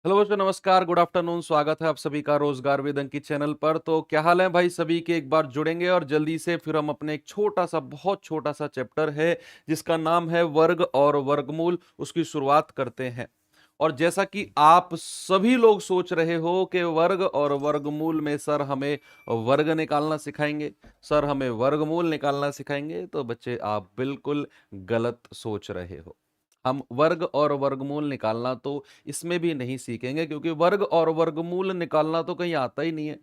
Hello बच्चों, नमस्कार, good afternoon. स्वागत है आप सभी का रोजगार विद अंकित चैनल पर। तो क्या हाल है भाई सभी के? एक बार जुड़ेंगे और जल्दी से फिर हम अपने एक छोटा सा, बहुत छोटा सा चैप्टर है जिसका नाम है वर्ग और वर्गमूल, उसकी शुरुआत करते हैं। और जैसा कि आप सभी लोग सोच रहे हो कि वर्ग और वर्गमूल में सर हमें वर्ग निकालना सिखाएंगे, सर हमें वर्गमूल निकालना सिखाएंगे, तो बच्चे आप बिल्कुल गलत सोच रहे हो। हम वर्ग और वर्गमूल निकालना तो इसमें भी नहीं सीखेंगे, क्योंकि वर्ग और वर्गमूल निकालना तो कहीं आता ही नहीं है।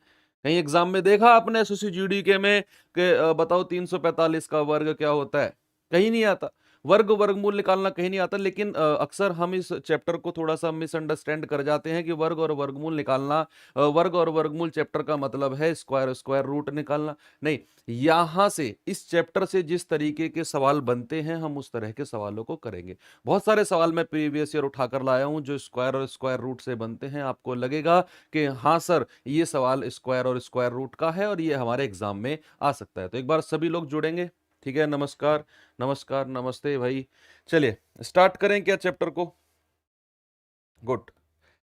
कहीं एग्जाम में देखा आपने एसएससी के में कि बताओ 345 का वर्ग क्या होता है? कहीं नहीं आता। वर्ग वर्गमूल निकालना कहीं नहीं आता। लेकिन अक्सर हम इस चैप्टर को थोड़ा सा मिसअंडरस्टैंड कर जाते हैं कि वर्ग और वर्गमूल निकालना, वर्ग और वर्गमूल चैप्टर का मतलब है स्क्वायर स्क्वायर रूट निकालना। नहीं, यहां से इस चैप्टर से जिस तरीके के सवाल बनते हैं हम उस तरह के सवालों को करेंगे। बहुत सारे सवाल मैं प्रीवियस ईयर उठाकर लाया हूं जो स्क्वायर और स्क्वायर रूट से बनते हैं। आपको लगेगा कि हाँ सर, ये सवाल स्क्वायर और स्क्वायर रूट का है और ये हमारे एग्जाम में आ सकता है। तो एक बार सभी लोग जुड़ेंगे। ठीक है, नमस्कार नमस्कार नमस्ते भाई। चलिए स्टार्ट करें क्या चैप्टर को? गुड।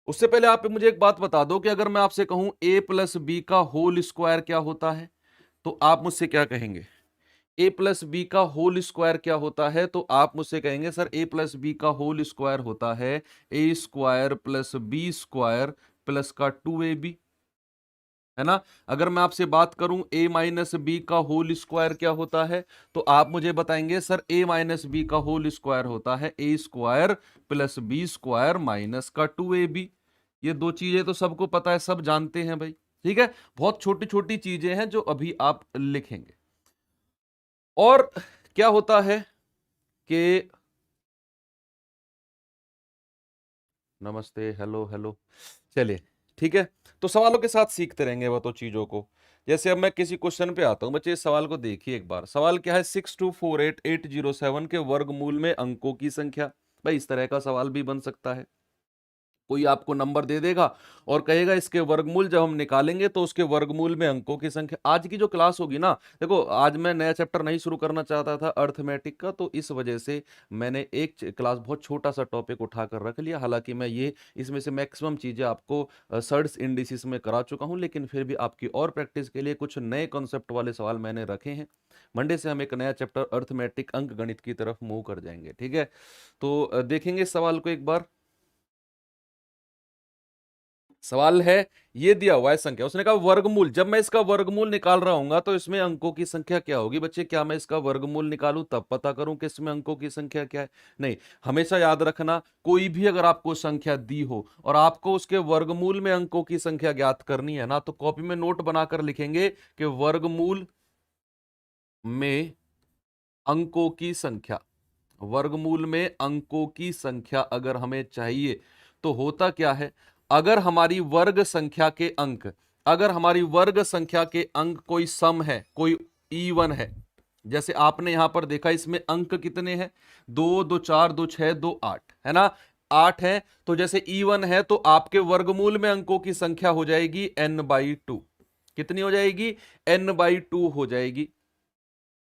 उससे पहले आप मुझे एक बात बता दो कि अगर मैं आपसे कहूं ए प्लस बी का होल स्क्वायर क्या होता है, तो आप मुझसे क्या कहेंगे? ए प्लस बी का होल स्क्वायर क्या होता है, तो आप मुझसे कहेंगे सर ए प्लस बी का होल स्क्वायर होता है A square plus B square plus का 2ab, है ना। अगर मैं आपसे बात करूं ए माइनस बी का होल स्क्वायर क्या होता है, तो आप मुझे बताएंगे सर ए माइनस बी का होल स्क्वायर होता है A square plus B square minus का 2ab। ये दो चीजें तो सबको पता है, सब जानते हैं भाई। ठीक है, बहुत छोटी छोटी चीजें हैं जो अभी आप लिखेंगे। और क्या होता है कि नमस्ते, हेलो हेलो। चलिए ठीक है, तो सवालों के साथ सीखते रहेंगे वो तो चीजों को। जैसे अब मैं किसी क्वेश्चन पे आता हूं, बच्चे इस सवाल को देखिए एक बार। सवाल क्या है? 6248807 के वर्गमूल में अंकों की संख्या। भाई इस तरह का सवाल भी बन सकता है। कोई आपको नंबर दे देगा और कहेगा इसके वर्गमूल जब हम निकालेंगे तो उसके वर्गमूल में अंकों की संख्या। आज की जो क्लास होगी ना, देखो आज मैं नया चैप्टर नहीं शुरू करना चाहता था अर्थमेटिक का, तो इस वजह से मैंने एक क्लास बहुत छोटा सा टॉपिक उठाकर रख लिया। हालांकि मैं ये इसमें से मैक्सिमम चीजें आपको सर्ड्स इंडिसेस में करा चुका हूं, लेकिन फिर भी आपकी और प्रैक्टिस के लिए कुछ नए कॉन्सेप्ट वाले सवाल मैंने रखे हैं। मंडे से हम एक नया चैप्टर अर्थमेटिक अंक गणित की तरफ मूव कर जाएंगे। ठीक है, तो देखेंगे इस सवाल को एक बार। सवाल है, ये दिया हुआ है संख्या, उसने कहा वर्गमूल। जब मैं इसका वर्गमूल निकाल रहा हूं तो इसमें अंकों की संख्या क्या होगी? बच्चे क्या मैं इसका वर्गमूल निकालूं तब पता करूं कि इसमें अंकों की संख्या क्या है? नहीं, हमेशा याद रखना, कोई भी अगर आपको संख्या दी हो और आपको उसके वर्गमूल में अंकों की संख्या ज्ञात करनी है ना, तो कॉपी में नोट बनाकर लिखेंगे कि वर्गमूल में अंकों की संख्या। वर्गमूल में अंकों की संख्या अगर हमें चाहिए तो होता क्या है, अगर हमारी वर्ग संख्या के अंक, अगर हमारी वर्ग संख्या के अंक कोई सम है, कोई इवन है। जैसे आपने यहां पर देखा इसमें अंक कितने हैं? 2 2 4 2 6 2 8, है ना। 8 है, तो जैसे इवन है तो आपके वर्गमूल में अंकों की संख्या हो जाएगी n/2। कितनी हो जाएगी? n/2 हो जाएगी।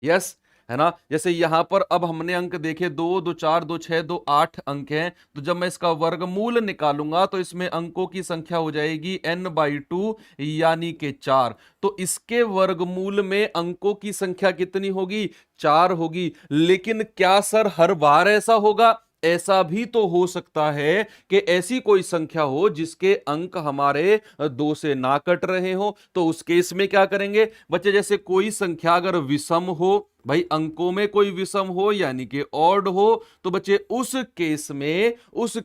यस, है ना। जैसे यहां पर अब हमने अंक देखे 2 2 4 2 6 2 8 अंक हैं, तो जब मैं इसका वर्गमूल निकालूंगा तो इसमें अंकों की संख्या हो जाएगी n/2 यानी कि 4। तो इसके वर्गमूल में अंकों की संख्या कितनी होगी? 4 होगी। लेकिन क्या सर हर बार ऐसा होगा? ऐसा भी तो हो सकता है कि ऐसी कोई संख्या हो जिसके अंक हमारे 2 से ना कट रहे हो। तो उस केस में क्या करेंगे बच्चे? जैसे कोई संख्या अगर विषम हो, भाई अंकों में कोई विषम हो यानी कि ऑड हो, तो बच्चे उस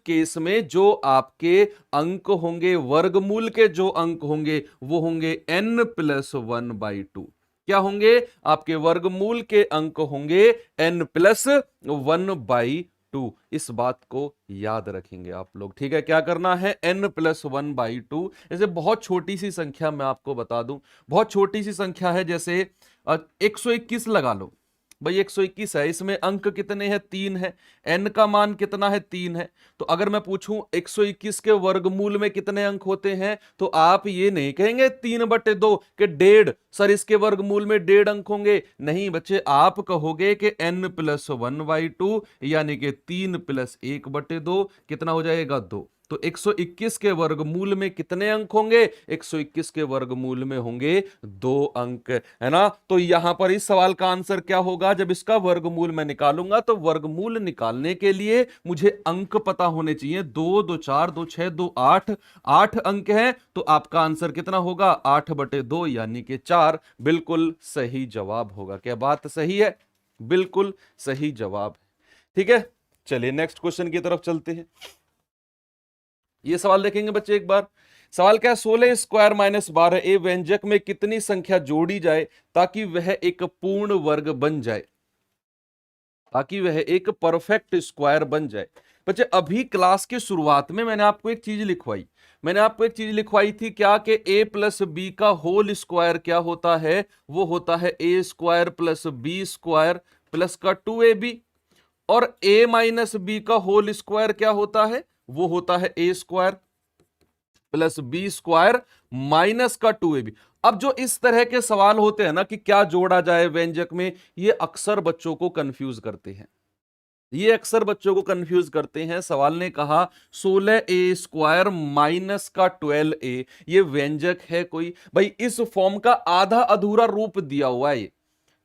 केस में जो आपके अंक होंगे, वर्गमूल के जो अंक होंगे वो होंगे n+1/2। क्या होंगे? आपके वर्गमूल के अंक होंगे n+1/2। इस बात को याद रखेंगे आप लोग। ठीक है, क्या करना है? n+1/2। जैसे बहुत छोटी सी संख्या मैं आपको बता दूं, बहुत छोटी सी संख्या है, जैसे 121 लगा लो। भाई 121 है, इसमें अंक कितने हैं? 3 है। n का मान कितना है? 3 है। तो अगर मैं पूछूं 121 के वर्गमूल में कितने अंक होते हैं, तो आप ये नहीं कहेंगे 3/2 के 1.5 सर इसके वर्गमूल में 1.5 अंक होंगे। नहीं बच्चे, आप कहोगे कि n+1/2 यानी कि 3 + 1/2 कितना हो जाएगा? 2। तो 121 के वर्गमूल में कितने अंक होंगे? 121 के वर्गमूल में होंगे 2 अंक, है ना। तो यहां पर इस सवाल का आंसर क्या होगा? जब इसका वर्गमूल मैं निकालूंगा तो वर्गमूल निकालने के लिए मुझे अंक पता होने चाहिए। 2 2 4 2 6 2 8, 8 अंक हैं, तो आपका आंसर कितना होगा? 8/2 यानी कि 4 बिल्कुल सही जवाब होगा। क्या बात सही है? बिल्कुल सही जवाब। ठीक है, चलिए नेक्स्ट क्वेश्चन की तरफ चलते हैं। ये सवाल देखेंगे बच्चे एक बार। सवाल क्या है? 16² - 12a व्यंजक में कितनी संख्या जोड़ी जाए ताकि वह एक पूर्ण वर्ग बन जाए, ताकि वह एक परफेक्ट स्क्वायर बन जाए। बच्चे अभी क्लास की शुरुआत में मैंने आपको एक चीज लिखवाई, थी क्या कि a+b का होल स्क्वायर क्या होता है? वो होता है a² + b² प्लस का 2ab, और a-b का होल स्क्वायर क्या होता है? वो होता है a² + b² माइनस का 2ab। अब जो इस तरह के सवाल होते हैं ना कि क्या जोड़ा जाए व्यंजक में, ये अक्सर बच्चों को कंफ्यूज करते हैं, सवाल ने कहा 16a² माइनस का 12a, ये व्यंजक है कोई? भाई इस फॉर्म का आधा अधूरा रूप दिया हुआ है।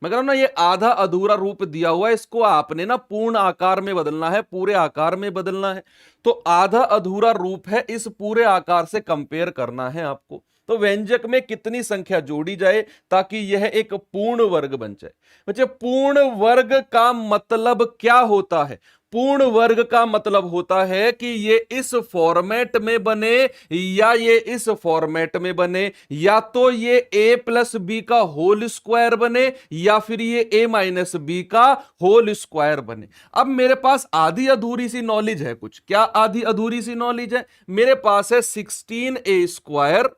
मैं कह रहा हूं ना, ये आधा अधूरा रूप दिया हुआ है, इसको आपने ना पूर्ण आकार में बदलना है, पूरे आकार में बदलना है। तो आधा अधूरा रूप है, इस पूरे आकार से कंपेयर करना है आपको। तो व्यंजक में कितनी संख्या जोड़ी जाए ताकि यह एक पूर्ण वर्ग बन जाए? बच्चे पूर्ण वर्ग का मतलब क्या होता है? पूर्ण वर्ग का मतलब होता है कि ये इस फॉर्मेट में बने या ये इस फॉर्मेट में बने, या तो ये a+b का होल स्क्वायर बने या फिर ये a-b का होल स्क्वायर बने। अब मेरे पास आधी अधूरी सी नॉलेज है कुछ। क्या आधी अधूरी सी नॉलेज है? मेरे पास है 16a²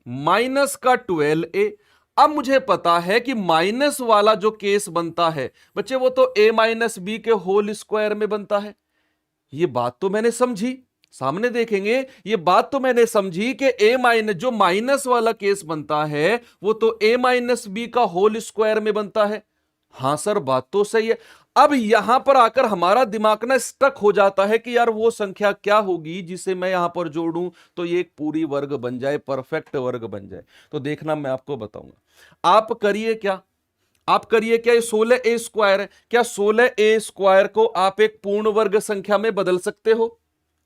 माइनस का 12a। अब मुझे पता है कि माइनस वाला जो केस बनता है बच्चे, वो तो a-b के होल स्क्वायर में बनता है। ये बात तो मैंने समझी, सामने देखेंगे, ये बात तो मैंने समझी कि जो माइनस वाला केस बनता है वो तो a-b का होल स्क्वायर में बनता है। हां सर, बात तो सही है। अब यहां पर आकर हमारा दिमाग ना स्टक हो जाता है कि यार वो संख्या क्या होगी जिसे मैं यहां पर जोड़ूं तो ये एक पूरी वर्ग बन जाए, परफेक्ट वर्ग बन जाए। तो देखना, मैं आपको बताऊंगा। आप करिए क्या, ये 16a² है। क्या 16a² को आप एक पूर्ण वर्ग संख्या में बदल सकते हो?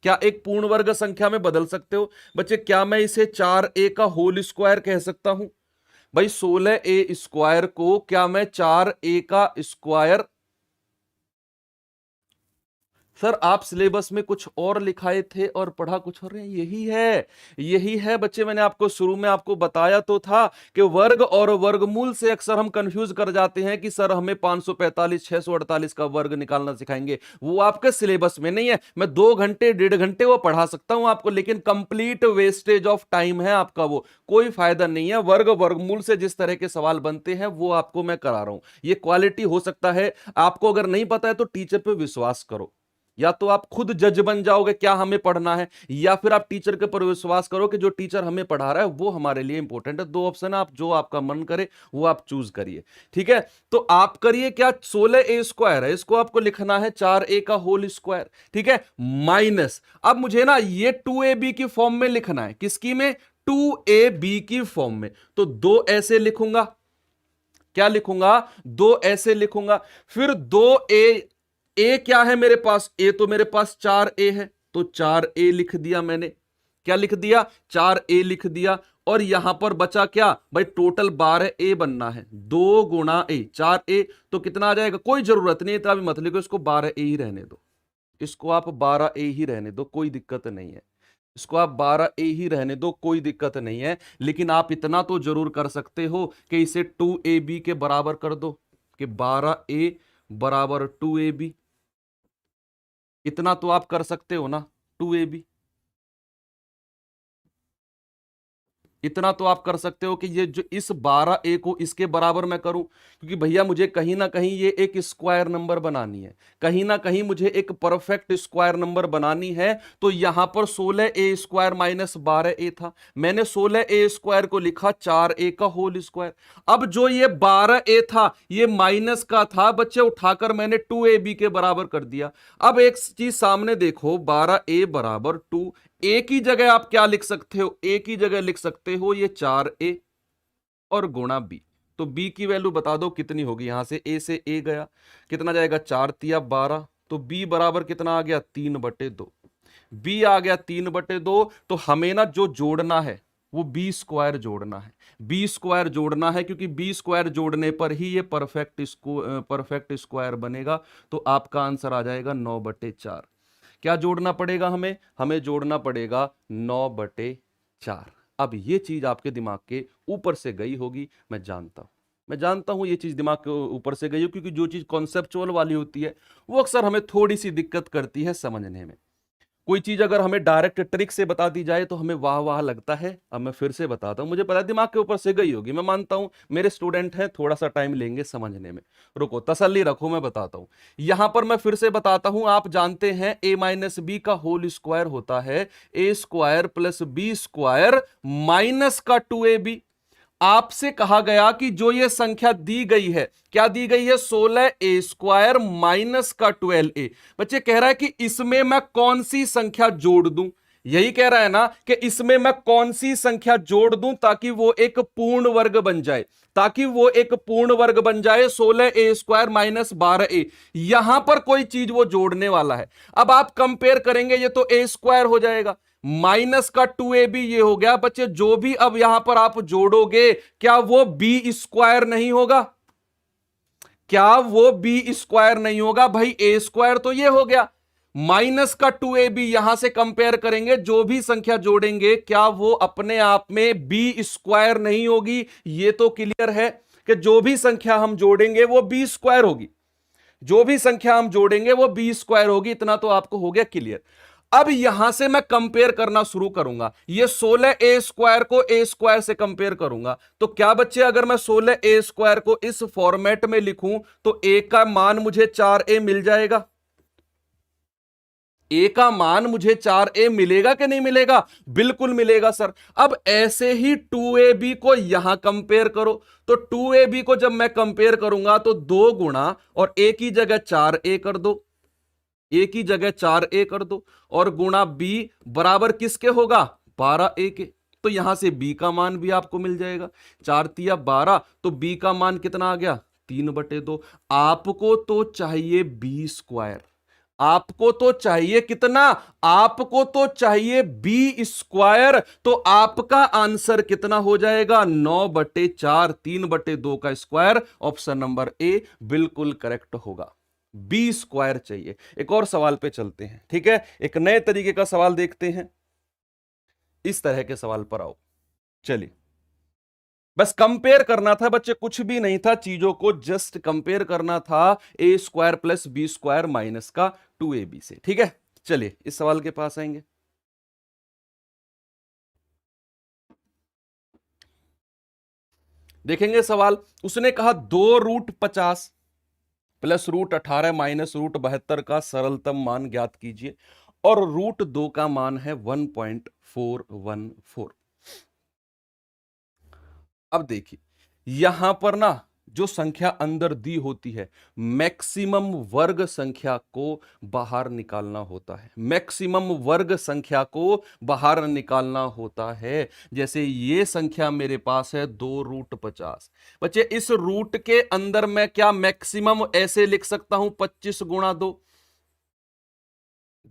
क्या एक पूर्ण वर्ग संख्या में बदल सकते हो? बच्चे क्या मैं इसे 4a का होल स्क्वायर कह सकता हूं? भाई 16a² को क्या मैं 4a का स्क्वायर? सर आप सिलेबस में कुछ और लिखाए थे और पढ़ा कुछ और है। यही है बच्चे, मैंने आपको शुरू में आपको बताया तो था कि वर्ग और वर्गमूल से अक्सर हम कंफ्यूज कर जाते हैं कि सर हमें 545 648 का वर्ग निकालना सिखाएंगे। वो आपके सिलेबस में नहीं है। मैं 2 घंटे 1.5 घंटे वो पढ़ा सकता हूं आपको, लेकिन कंप्लीट वेस्टेज ऑफ टाइम है आपका, वो कोई फायदा नहीं है। वर्ग वर्गमूल से जिस तरह के सवाल बनते हैं वो आपको मैं करा रहा हूं। ये क्वालिटी हो सकता है आपको अगर नहीं पता है तो टीचर पे विश्वास करो, या तो आप खुद जज बन जाओगे क्या हमें पढ़ना है, या फिर आप टीचर के पर विश्वास करो कि जो टीचर हमें पढ़ा रहा है वो हमारे लिए इंपॉर्टेंट है। 2 ऑप्शन है, आप जो आपका मन करे वो आप चूज करिए। ठीक है, तो आप करिए क्या, 16a² है, इसको आपको लिखना है 4a का होल स्क्वायर। ठीक है, माइनस, अब मुझे ना ये 2ab की फॉर्म में लिखना है। किसकी में? 2ab की फॉर्म में। तो 2 ऐसे लिखूंगा, क्या लिखूंगा? 2 ऐसे लिखूंगा, फिर 2a, ए क्या है मेरे पास? ए तो मेरे पास 4a है, तो 4a लिख दिया मैंने। क्या लिख दिया? 4a लिख दिया। और यहां पर बचा क्या भाई? टोटल 12a बनना है, 2 गुणा a 4a, तो कितना आ जाएगा? कोई जरूरत नहीं है इतना भी मत लिखो, इसको 12a ही रहने दो, इसको आप 12a ही रहने दो, कोई दिक्कत नहीं है। इसको आप 12a ही रहने दो, कोई दिक्कत नहीं है। लेकिन आप इतना तो जरूर कर सकते हो कि इसे 2ab के बराबर कर दो, कि 12a बराबर 2ab। इतना तो आप कर सकते हो ना, 2ab, इतना तो आप कर सकते हो कि ये जो इस 12a को इसके बराबर मैं करूं, क्योंकि भैया मुझे कहीं ना कहीं ये एक स्क्वायर नंबर बनानी है, कहीं ना कहीं मुझे एक परफेक्ट स्क्वायर नंबर बनानी है। तो यहां पर 16a² माइनस 12a था, मैंने 16a² को लिखा 4a का होल स्क्वायर। अब जो ये 12a था ये माइनस का था बच्चे, उठाकर मैंने 2ab के बराबर कर दिया। अब एक चीज सामने देखो, 12a बराबर 2, ए की जगह आप क्या लिख सकते हो, ए की जगह लिख सकते हो ये 4a और गुणा बी। तो बी की वैल्यू बता दो कितनी होगी, यहां से ए गया, कितना जाएगा 4×3=12। तो बी बराबर कितना आ गया 3/2। बी आ गया 3/2। तो हमें ना जो जोड़ना है वो बी स्क्वायर जोड़ना है, बी स्क्वायर जोड़ना है, क्योंकि बी स्क्वायर जोड़ने पर ही ये परफेक्ट स्क्वायर बनेगा। तो आपका आंसर आ जाएगा 9/4। क्या जोड़ना पड़ेगा हमें, हमें जोड़ना पड़ेगा 9/4। अब ये चीज आपके दिमाग के ऊपर से गई होगी, मैं जानता हूं ये चीज दिमाग के ऊपर से गई हो, क्योंकि जो चीज कॉन्सेप्चुअल वाली होती है वो अक्सर हमें थोड़ी सी दिक्कत करती है समझने में। कोई चीज अगर हमें डायरेक्ट ट्रिक से बता दी जाए तो हमें वाह वाह लगता है। अब मैं फिर से बताता हूं, मुझे पता है दिमाग के ऊपर से गई होगी, मैं मानता हूं मेरे स्टूडेंट हैं, थोड़ा सा टाइम लेंगे समझने में। रुको, तसल्ली रखो, मैं बताता हूं। यहां पर मैं फिर से बताता हूं, आप जानते हैं a-b का होल स्क्वायर होता है a² + b² माइनस का 2ab। आपसे कहा गया कि जो ये संख्या दी गई है, क्या दी गई है, 16a² माइनस का 12a। बच्चे कह रहा है कि इसमें मैं कौन सी संख्या जोड़ दूं, यही कह रहा है ना कि इसमें मैं कौन सी संख्या जोड़ दूं ताकि वो एक पूर्ण वर्ग बन जाए, ताकि वो एक पूर्ण वर्ग बन जाए। 16a² माइनस 12a, यहां पर कोई चीज वो जोड़ने वाला है। अब आप कंपेयर करेंगे, ये तो a² हो जाएगा, माइनस का 2ab ये हो गया। बच्चे जो भी अब यहां पर आप जोड़ोगे, क्या वो b² नहीं होगा, क्या वो b² नहीं होगा भाई, a² तो ये हो गया, माइनस का 2ab यहां से कंपेयर करेंगे, जो भी संख्या जोड़ेंगे क्या वो अपने आप में b² नहीं होगी। ये तो क्लियर है कि जो भी संख्या हम जोड़ेंगे वो b² होगी, जो भी संख्या हम जोड़ेंगे वो b² होगी, इतना तो आपको हो गया क्लियर। अब यहां से मैं कंपेयर करना शुरू करूंगा, ये 16a² को a² से कंपेयर करूंगा। तो क्या बच्चे, अगर मैं 16a² को इस फॉर्मेट में लिखूं तो a का मान मुझे 4a मिल जाएगा, a का मान मुझे 4a मिलेगा कि नहीं मिलेगा, बिल्कुल मिलेगा सर। अब ऐसे ही 2ab को यहां कंपेयर करो, तो 2ab को जब मैं कंपेयर करूंगा तो 2 गुणा और a की जगह 4a कर दो, a की जगह 4a कर दो, और गुणा b बराबर किसके होगा, 12a के। तो यहां से b का मान भी आपको मिल जाएगा, 4×3=12, तो b का मान कितना आ गया 3/2। आपको तो चाहिए b², आपको तो चाहिए कितना, आपको तो चाहिए b²। तो आपका आंसर कितना हो जाएगा 9/4, 3/2 का स्क्वायर। ऑप्शन नंबर ए बिल्कुल करेक्ट होगा, b² चाहिए। एक और सवाल पे चलते हैं, ठीक है, एक नए तरीके का सवाल देखते हैं। इस तरह के सवाल पर आओ, चलिए, बस कंपेयर करना था बच्चे, कुछ भी नहीं था, चीजों को जस्ट कंपेयर करना था a² + b² माइनस का 2ab से, ठीक है। चलिए इस सवाल के पास आएंगे। देखेंगे सवाल, उसने कहा 2√50 + √18 माइनस √72 का सरलतम मान ज्ञात कीजिए, और √2 का मान है 1.414। अब देखिए, यहां पर ना जो संख्या अंदर दी होती है, मैक्सिमम वर्ग संख्या को बाहर निकालना होता है, मैक्सिमम वर्ग संख्या को बाहर निकालना होता है। जैसे ये संख्या मेरे पास है 2√50। बच्चे इस रूट के अंदर मैं क्या मैक्सिमम ऐसे लिख सकता हूं 25×2।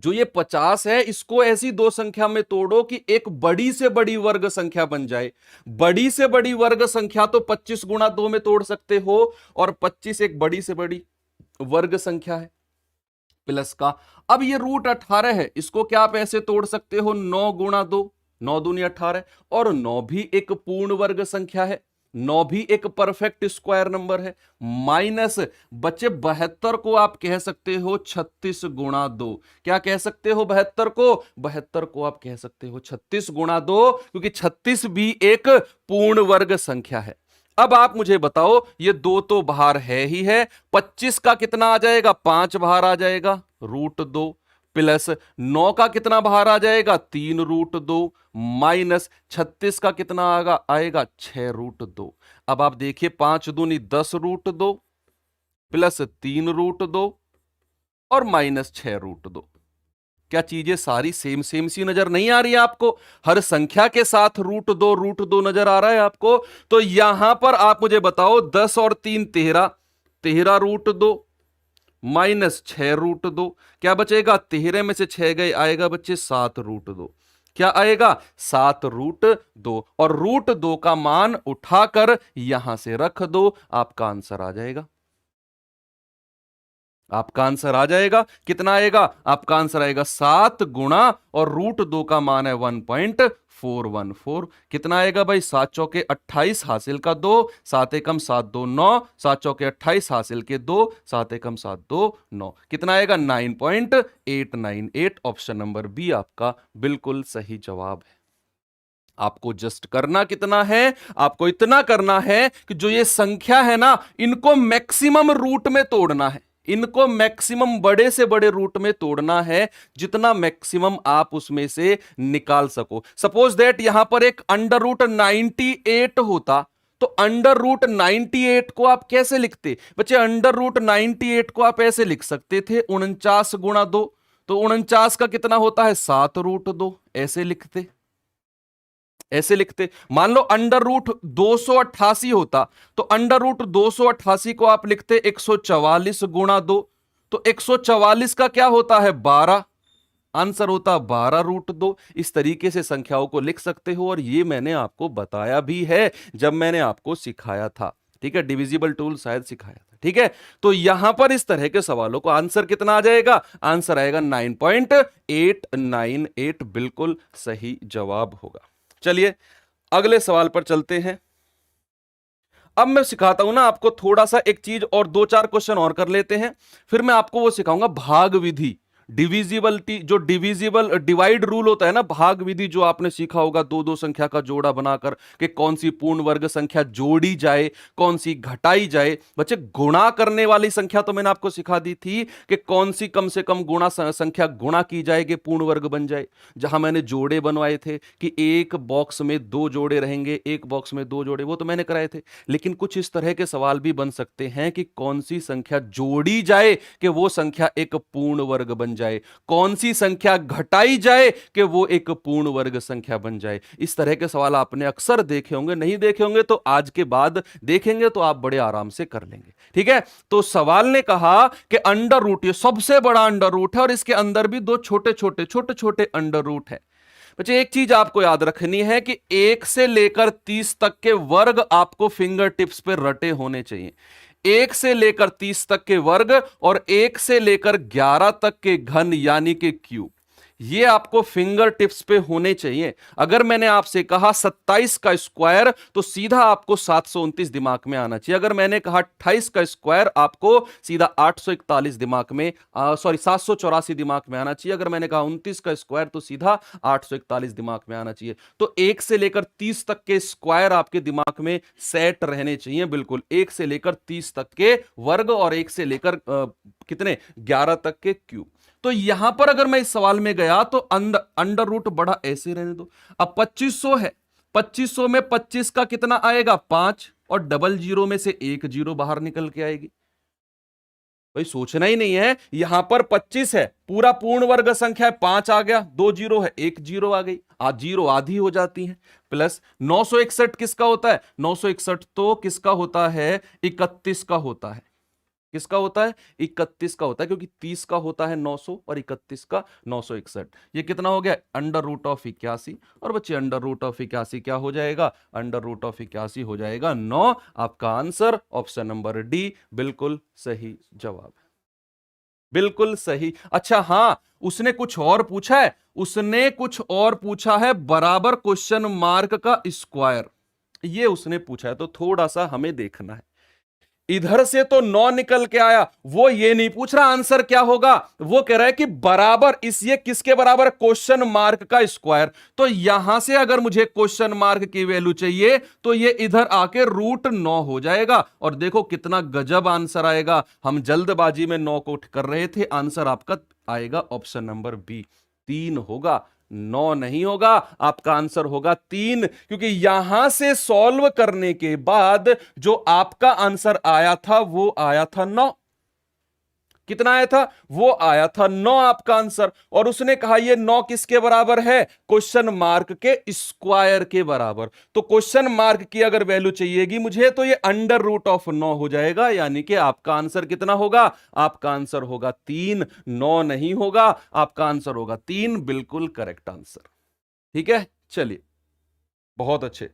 जो ये 50 है, इसको ऐसी दो संख्या में तोड़ो कि एक बड़ी से बड़ी वर्ग संख्या बन जाए। बड़ी से बड़ी वर्ग संख्या तो 25×2 में तोड़ सकते हो, और 25 एक बड़ी से बड़ी वर्ग संख्या है प्लस का। अब ये √18 है, इसको क्या आप ऐसे तोड़ सकते हो 9×2, 9×2=18, और 9 भी एक पूर्ण वर्ग संख्या है, 9 भी एक परफेक्ट स्क्वायर नंबर है। माइनस बच्चे 72 को आप कह सकते हो 36×2। क्या कह सकते हो 72 को, 72 को आप कह सकते हो 36×2, क्योंकि 36 भी एक पूर्ण वर्ग संख्या है। अब आप मुझे बताओ, ये 2 तो बाहर है ही है, 25 का कितना आ जाएगा, 5 बाहर आ जाएगा √2, प्लस 9 का कितना बाहर आ जाएगा 3√2, माइनस 36 का कितना आएगा 6√2। अब आप देखिए 5 दूनी 10√2, प्लस 3√2 और माइनस 6√2। क्या चीजें सारी सेम सेम सी नजर नहीं आ रही है आपको? हर संख्या के साथ रूट दो नजर आ रहा है आपको। तो यहां पर आप मुझे बताओ, 10 और 3 13, 13√2 माइनस 6√2, क्या बचेगा? 13 में से 6 गए, आएगा बच्चे 7√2। क्या आएगा? 7√2। और √2 का मान उठाकर यहां से रख दो, आपका आंसर आ जाएगा। आपका आंसर आ जाएगा। कितना आएगा? आपका आंसर आएगा 7 गुणा, और √2 का मान है 1.414। कितना आएगा भाई? 7 चौके 28 हासिल का 2, 7 एकम 7 2 9, 7 चौके 28 हासिल के 2, 7 एकम 7 2 9। कितना आएगा? 9.898। ऑप्शन नंबर बी आपका बिल्कुल सही जवाब है। आपको जस्ट करना कितना है? आपको इतना करना है कि जो ये संख्या है ना, इनको मैक्सिमम रूट में तोड़ना है। इनको मैक्सिमम बड़े से बड़े रूट में तोड़ना है, जितना मैक्सिमम आप उसमें से निकाल सको। सपोज दैट यहां पर एक √98 होता, तो √98 को आप कैसे लिखते बच्चे? √98 को आप ऐसे लिख सकते थे, 49 गुणा 2। तो 49 का कितना होता है? 7√2। ऐसे लिखते, ऐसे लिखते। मान लो √288 होता, तो √288 को आप लिखते 144 गुणा 2। तो 144 का क्या होता है? 12। आंसर होता 12√2। इस तरीके से संख्याओं को लिख सकते हो, और ये मैंने आपको बताया भी है जब मैंने आपको सिखाया था। ठीक है, डिविजिबल टूल शायद सिखाया था। ठीक है, तो यहां पर इस तरह के सवालों को आंसर कितना आ जाएगा? आंसर आएगा 9.898। बिल्कुल सही जवाब होगा। चलिए अगले सवाल पर चलते हैं। अब मैं सिखाता हूं ना आपको थोड़ा सा एक चीज, और 2-4 क्वेश्चन और कर लेते हैं, फिर मैं आपको वो सिखाऊंगा भाग विधि। डिविजिबलिटी, जो डिवाइड रूल होता है ना, भाग विधि जो आपने सीखा होगा, दो दो संख्या का जोड़ा बनाकर कि कौन सी पूर्ण वर्ग संख्या जोड़ी जाए, कौन सी घटाई जाए। बच्चे गुणा करने वाली संख्या तो मैंने आपको सिखा दी थी कि कौन सी कम से कम गुणा संख्या गुणा की जाए कि पूर्ण वर्ग बन जाए। जहां मैंने जोड़े बनवाए थे कि एक बॉक्स में 2 जोड़े रहेंगे, एक बॉक्स में 2 जोड़े, वो तो मैंने कराए थे। लेकिन कुछ इस तरह के सवाल भी बन सकते हैं कि कौन सी संख्या जोड़ी जाए कि वो संख्या एक पूर्ण वर्ग बन जाए, कौन सी संख्या घटाई जाए कि वो एक पूर्ण वर्ग संख्या बन जाए। इस तरह के सवाल आपने अक्सर देखे होंगे, नहीं देखे होंगे तो आज के बाद देखेंगे तो आप बड़े आराम से कर लेंगे। ठीक है, तो सवाल ने कहा कि अंडर रूट, ये सबसे बड़ा अंडर रूट है, और इसके अंदर भी 2 छोटे छोटे अंडर रूट है। बच्चे एक चीज आपको याद रखनी है कि 1 से लेकर 30 तक के वर्ग आपको फिंगर टिप्स पे रटे होने चाहिए। 1 से लेकर 30 तक के वर्ग और 1 से लेकर 11 तक के घन यानी कि क्यूब, ये आपको फिंगर टिप्स पे होने चाहिए। अगर मैंने आपसे कहा 27 का स्क्वायर, तो सीधा आपको 729 दिमाग में आना चाहिए। अगर मैंने कहा 28 का स्क्वायर, आपको सीधा 841 दिमाग में, 784 दिमाग में आना चाहिए। अगर मैंने कहा 29 का स्क्वायर, तो सीधा 841 दिमाग में आना चाहिए। तो 1 से लेकर 30 तक के स्क्वायर आपके दिमाग में सेट रहने चाहिए। बिल्कुल 1 से लेकर 30 तक के वर्ग और 1 से लेकर कितने 11 तक के क्यूब। तो यहां पर अगर मैं इस सवाल में गया तो अंडर रूट बड़ा ऐसे रहने दो। अब 2500 है, 2500 में 25 का कितना आएगा? 5, और डबल जीरो में से एक जीरो बाहर निकल के आएगी। भाई सोचना ही नहीं है, यहां पर 25 है, पूरा पूर्ण वर्ग संख्या है, 5 आ गया, 2 जीरो है, 1 जीरो आ गई, आज जीरो आधी हो जाती है। प्लस 961 किसका होता है? 961 तो किसका होता है? 31 का होता है। किसका होता है? 31 का होता है, क्योंकि 30 का होता है 900 और 31 का 961। ये कितना हो गया? Under root of 81। और बच्चे अंडर रूट ऑफ 81 क्या हो जाएगा? अंडर रूट ऑफ 81 हो जाएगा 9। आपका आंसर ऑप्शन नंबर डी बिल्कुल सही जवाब है। बिल्कुल सही। अच्छा हाँ, उसने कुछ और पूछा है, उसने कुछ और पूछा है, बराबर क्वेश्चन मार्क का स्क्वायर, ये उसने पूछा है। तो थोड़ा सा हमें देखना है। इधर से तो 9 निकल के आया, वो ये नहीं पूछ रहा आंसर क्या होगा, वो कह रहा है कि बराबर इस, ये किसके बराबर? क्वेश्चन मार्क का स्क्वायर। तो यहां से अगर मुझे क्वेश्चन मार्क की वैल्यू चाहिए, तो ये इधर आके √9 हो जाएगा। और देखो कितना गजब आंसर आएगा। हम जल्दबाजी में 9 को कर रहे थे, आंसर आपका आएगा ऑप्शन नंबर बी, 3 होगा, 9 नहीं होगा। आपका आंसर होगा 3, क्योंकि यहां से सॉल्व करने के बाद जो आपका आंसर आया था वो आया था 9। कितना आया था? वो आया था 9 आपका आंसर। और उसने कहा ये 9 किसके बराबर है? क्वेश्चन मार्क के स्क्वायर के बराबर। तो क्वेश्चन मार्क की अगर वैल्यू चाहिएगी मुझे तो ये अंडर रूट ऑफ 9 हो जाएगा, यानी कि आपका आंसर कितना होगा? आपका आंसर होगा 3, 9 नहीं होगा, आपका आंसर होगा 3, बिल्कुल करेक्ट आंसर। ठीक है, चलिए, बहुत अच्छे।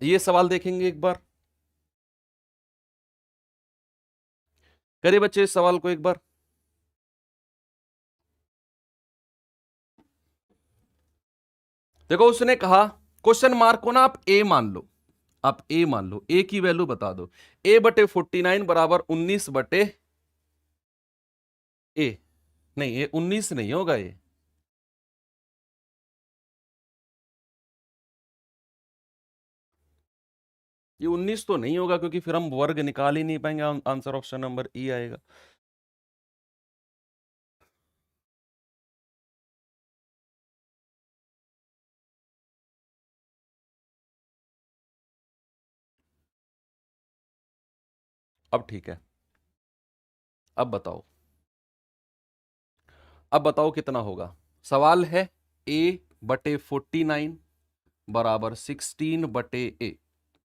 ये सवाल देखेंगे एक बार, करिए बच्चे इस सवाल को एक बार। देखो उसने कहा क्वेश्चन मार्क को ना आप ए मान लो, आप ए मान लो, ए की वैल्यू बता दो। ए बटे 49 बराबर 19 बटे ए। नहीं, ये 19 नहीं होगा, ये 19 तो नहीं होगा, क्योंकि फिर हम वर्ग निकाल ही नहीं पाएंगे, आंसर ऑप्शन नंबर ई आएगा। अब ठीक है, अब बताओ, अब बताओ कितना होगा। सवाल है ए बटे 49 बराबर 16 बटे ए।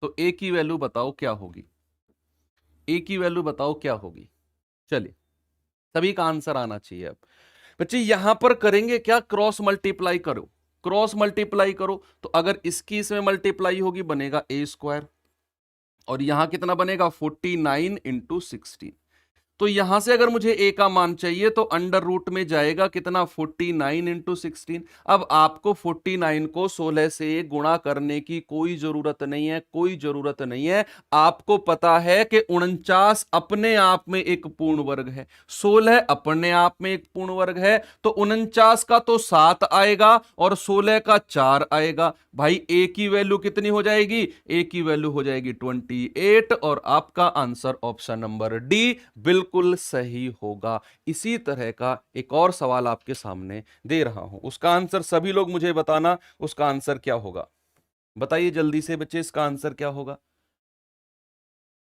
तो ए की वैल्यू बताओ क्या होगी, ए की वैल्यू बताओ क्या होगी। चलिए, सभी का आंसर आना चाहिए। अब बच्चे यहां पर करेंगे क्या? क्रॉस मल्टीप्लाई करो, क्रॉस मल्टीप्लाई करो। तो अगर इसकी इसमें मल्टीप्लाई होगी बनेगा ए स्क्वायर, और यहां कितना बनेगा? 49 इंटू 16। तो यहां से अगर मुझे ए का मान चाहिए तो अंडर रूट में जाएगा कितना? 49 इंटू 16। अब आपको 49 को 16 से गुणा करने की कोई जरूरत नहीं है, कोई जरूरत नहीं है। आपको पता है कि 49 अपने आप में एक पूर्ण वर्ग है, 16 अपने आप में एक पूर्ण वर्ग है। तो 49 का तो 7 आएगा और 16 का 4 आएगा। भाई ए की वैल्यू कितनी हो जाएगी? ए की वैल्यू हो जाएगी 28, और आपका आंसर ऑप्शन नंबर डी बिल्कुल सही होगा। इसी तरह का एक और सवाल आपके सामने दे रहा हूं, उसका आंसर सभी लोग मुझे बताना, उसका आंसर क्या होगा। बताइए जल्दी से बच्चे, इसका आंसर क्या होगा।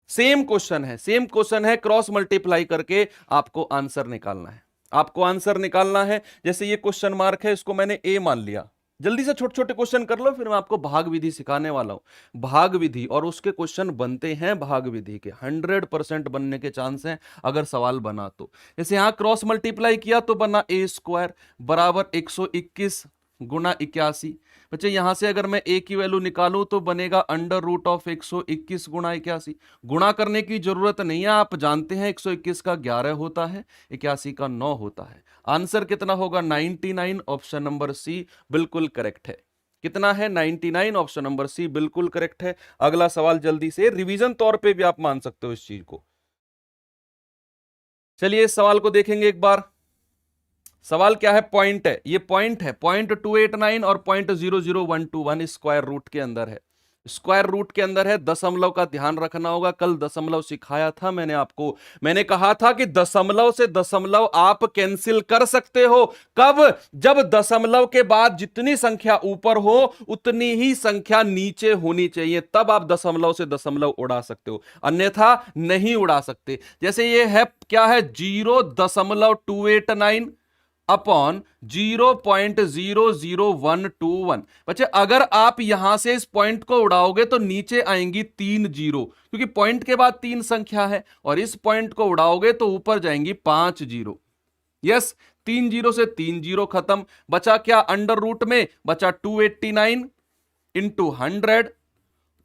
सेम क्वेश्चन है, सेम क्वेश्चन है, क्रॉस मल्टीप्लाई करके आपको आंसर निकालना है, आपको आंसर निकालना है। जैसे ये क्वेश्चन मार्क है, इसको मैंने ए मान लिया। जल्दी से छोटे छोटे क्वेश्चन कर लो, फिर मैं आपको भाग विधि सिखाने वाला हूं। भाग विधि, और उसके क्वेश्चन बनते हैं भाग विधि के, 100% बनने के चांस हैं अगर सवाल बना तो। जैसे यहां क्रॉस मल्टीप्लाई किया तो बना ए स्क्वायर बराबर 121 गुना 81। बच्चे यहां से अगर मैं ए की वैल्यू निकालूं तो बनेगा अंडर रूट ऑफ 121 गुना 81। गुणा करने की जरूरत नहीं है, आप जानते हैं 121 का 11 होता है, 81 का 9 होता है। आंसर कितना होगा? 99, ऑप्शन नंबर सी बिल्कुल करेक्ट है। कितना है? 99, ऑप्शन नंबर सी बिल्कुल करेक्ट है। अगला सवाल जल्दी से, रिवीजन तौर पे भी आप मान सकते हो इस चीज को। चलिए इस सवाल को देखेंगे एक बार। सवाल क्या है? पॉइंट है, ये पॉइंट है, पॉइंट 289 और पॉइंट 00121 स्क्वायर रूट के अंदर है, स्क्वायर रूट के अंदर है। दशमलव का ध्यान रखना होगा, कल दशमलव सिखाया था मैंने आपको। मैंने कहा था कि दशमलव से दशमलव आप कैंसिल कर सकते हो। कब? जब दशमलव के बाद जितनी संख्या ऊपर हो उतनी ही संख्या नीचे होनी चाहिए, तब आप दशमलव से दशमलव उड़ा सकते हो, अन्यथा नहीं उड़ा सकते। जैसे ये है, क्या है? 0.289 अपॉन 0.00121। बच्चे अगर आप यहां से इस पॉइंट को उड़ाओगे तो नीचे आएंगी 3 जीरो, क्योंकि पॉइंट के बाद 3 संख्या है, और इस पॉइंट को उड़ाओगे तो ऊपर जाएंगी 5 जीरो। यस, 3 जीरो से 3 जीरो खत्म। बचा क्या अंडर रूट में? बचा 289 इंटू 100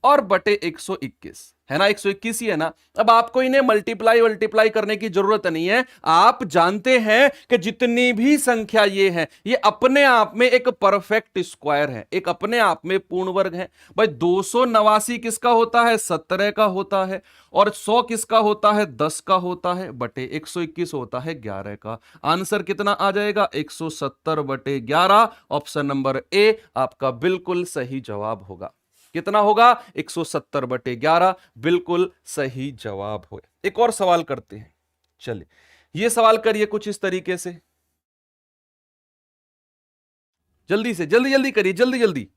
और बटे 121, है ना? 121 ही है ना? अब आपको इन्हें मल्टीप्लाई मल्टीप्लाई करने की जरूरत नहीं है। आप जानते हैं कि जितनी भी संख्या ये है, ये अपने आप में एक परफेक्ट स्क्वायर है, एक अपने आप में पूर्ण वर्ग है। भाई 289 किसका होता है? 17 का होता है। और 100 किसका होता है? 10 का होता है, बटे 121 होता है 11 का। आंसर कितना आ जाएगा? 170 बटे 11, ऑप्शन नंबर ए आपका बिल्कुल सही जवाब होगा। कितना होगा? 170 बटे 11 बिल्कुल सही जवाब हो। एक और सवाल करते हैं, चलिए ये सवाल करिए कुछ इस तरीके से, जल्दी से, जल्दी जल्दी करिए, जल्दी जल्दी।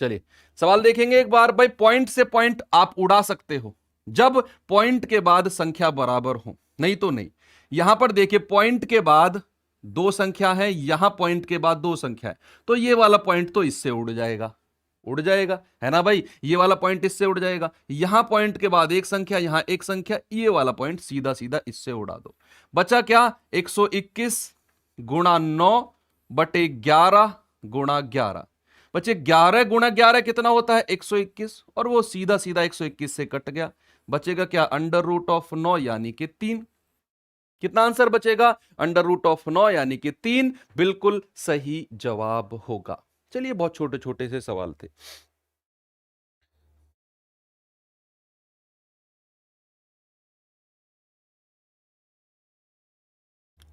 चलिए सवाल देखेंगे एक बार भाई। पॉइंट से पॉइंट आप उड़ा सकते हो जब पॉइंट के बाद संख्या बराबर हो, नहीं तो नहीं। यहां पर देखिए पॉइंट के बाद दो संख्या है, यहां पॉइंट के बाद दो संख्या है, तो ये वाला पॉइंट तो इससे उड़ जाएगा, उड़ जाएगा, है ना भाई। ये वाला पॉइंट इससे उड़ जाएगा, यहां पॉइंट के बाद एक संख्या, यहां एक संख्या, ये वाला पॉइंट सीधा सीधा इससे उड़ा दो। बचा क्या? 121 गुणा 9 बटे 11 गुणा 11। बच्चे 11 गुणा 11 कितना होता है? 121, और वो सीधा सीधा 121 से कट गया। बचेगा क्या? अंडर रूट ऑफ 9 यानी कि 3। कितना आंसर बचेगा? अंडर रूट ऑफ 9 यानी कि 3 बिल्कुल सही जवाब होगा। चलिए बहुत छोटे छोटे से सवाल थे।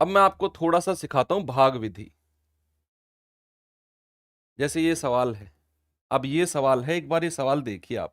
अब मैं आपको थोड़ा सा सिखाता हूं भाग विधि। जैसे ये सवाल है, अब ये सवाल है, एक बार ये सवाल देखिए आप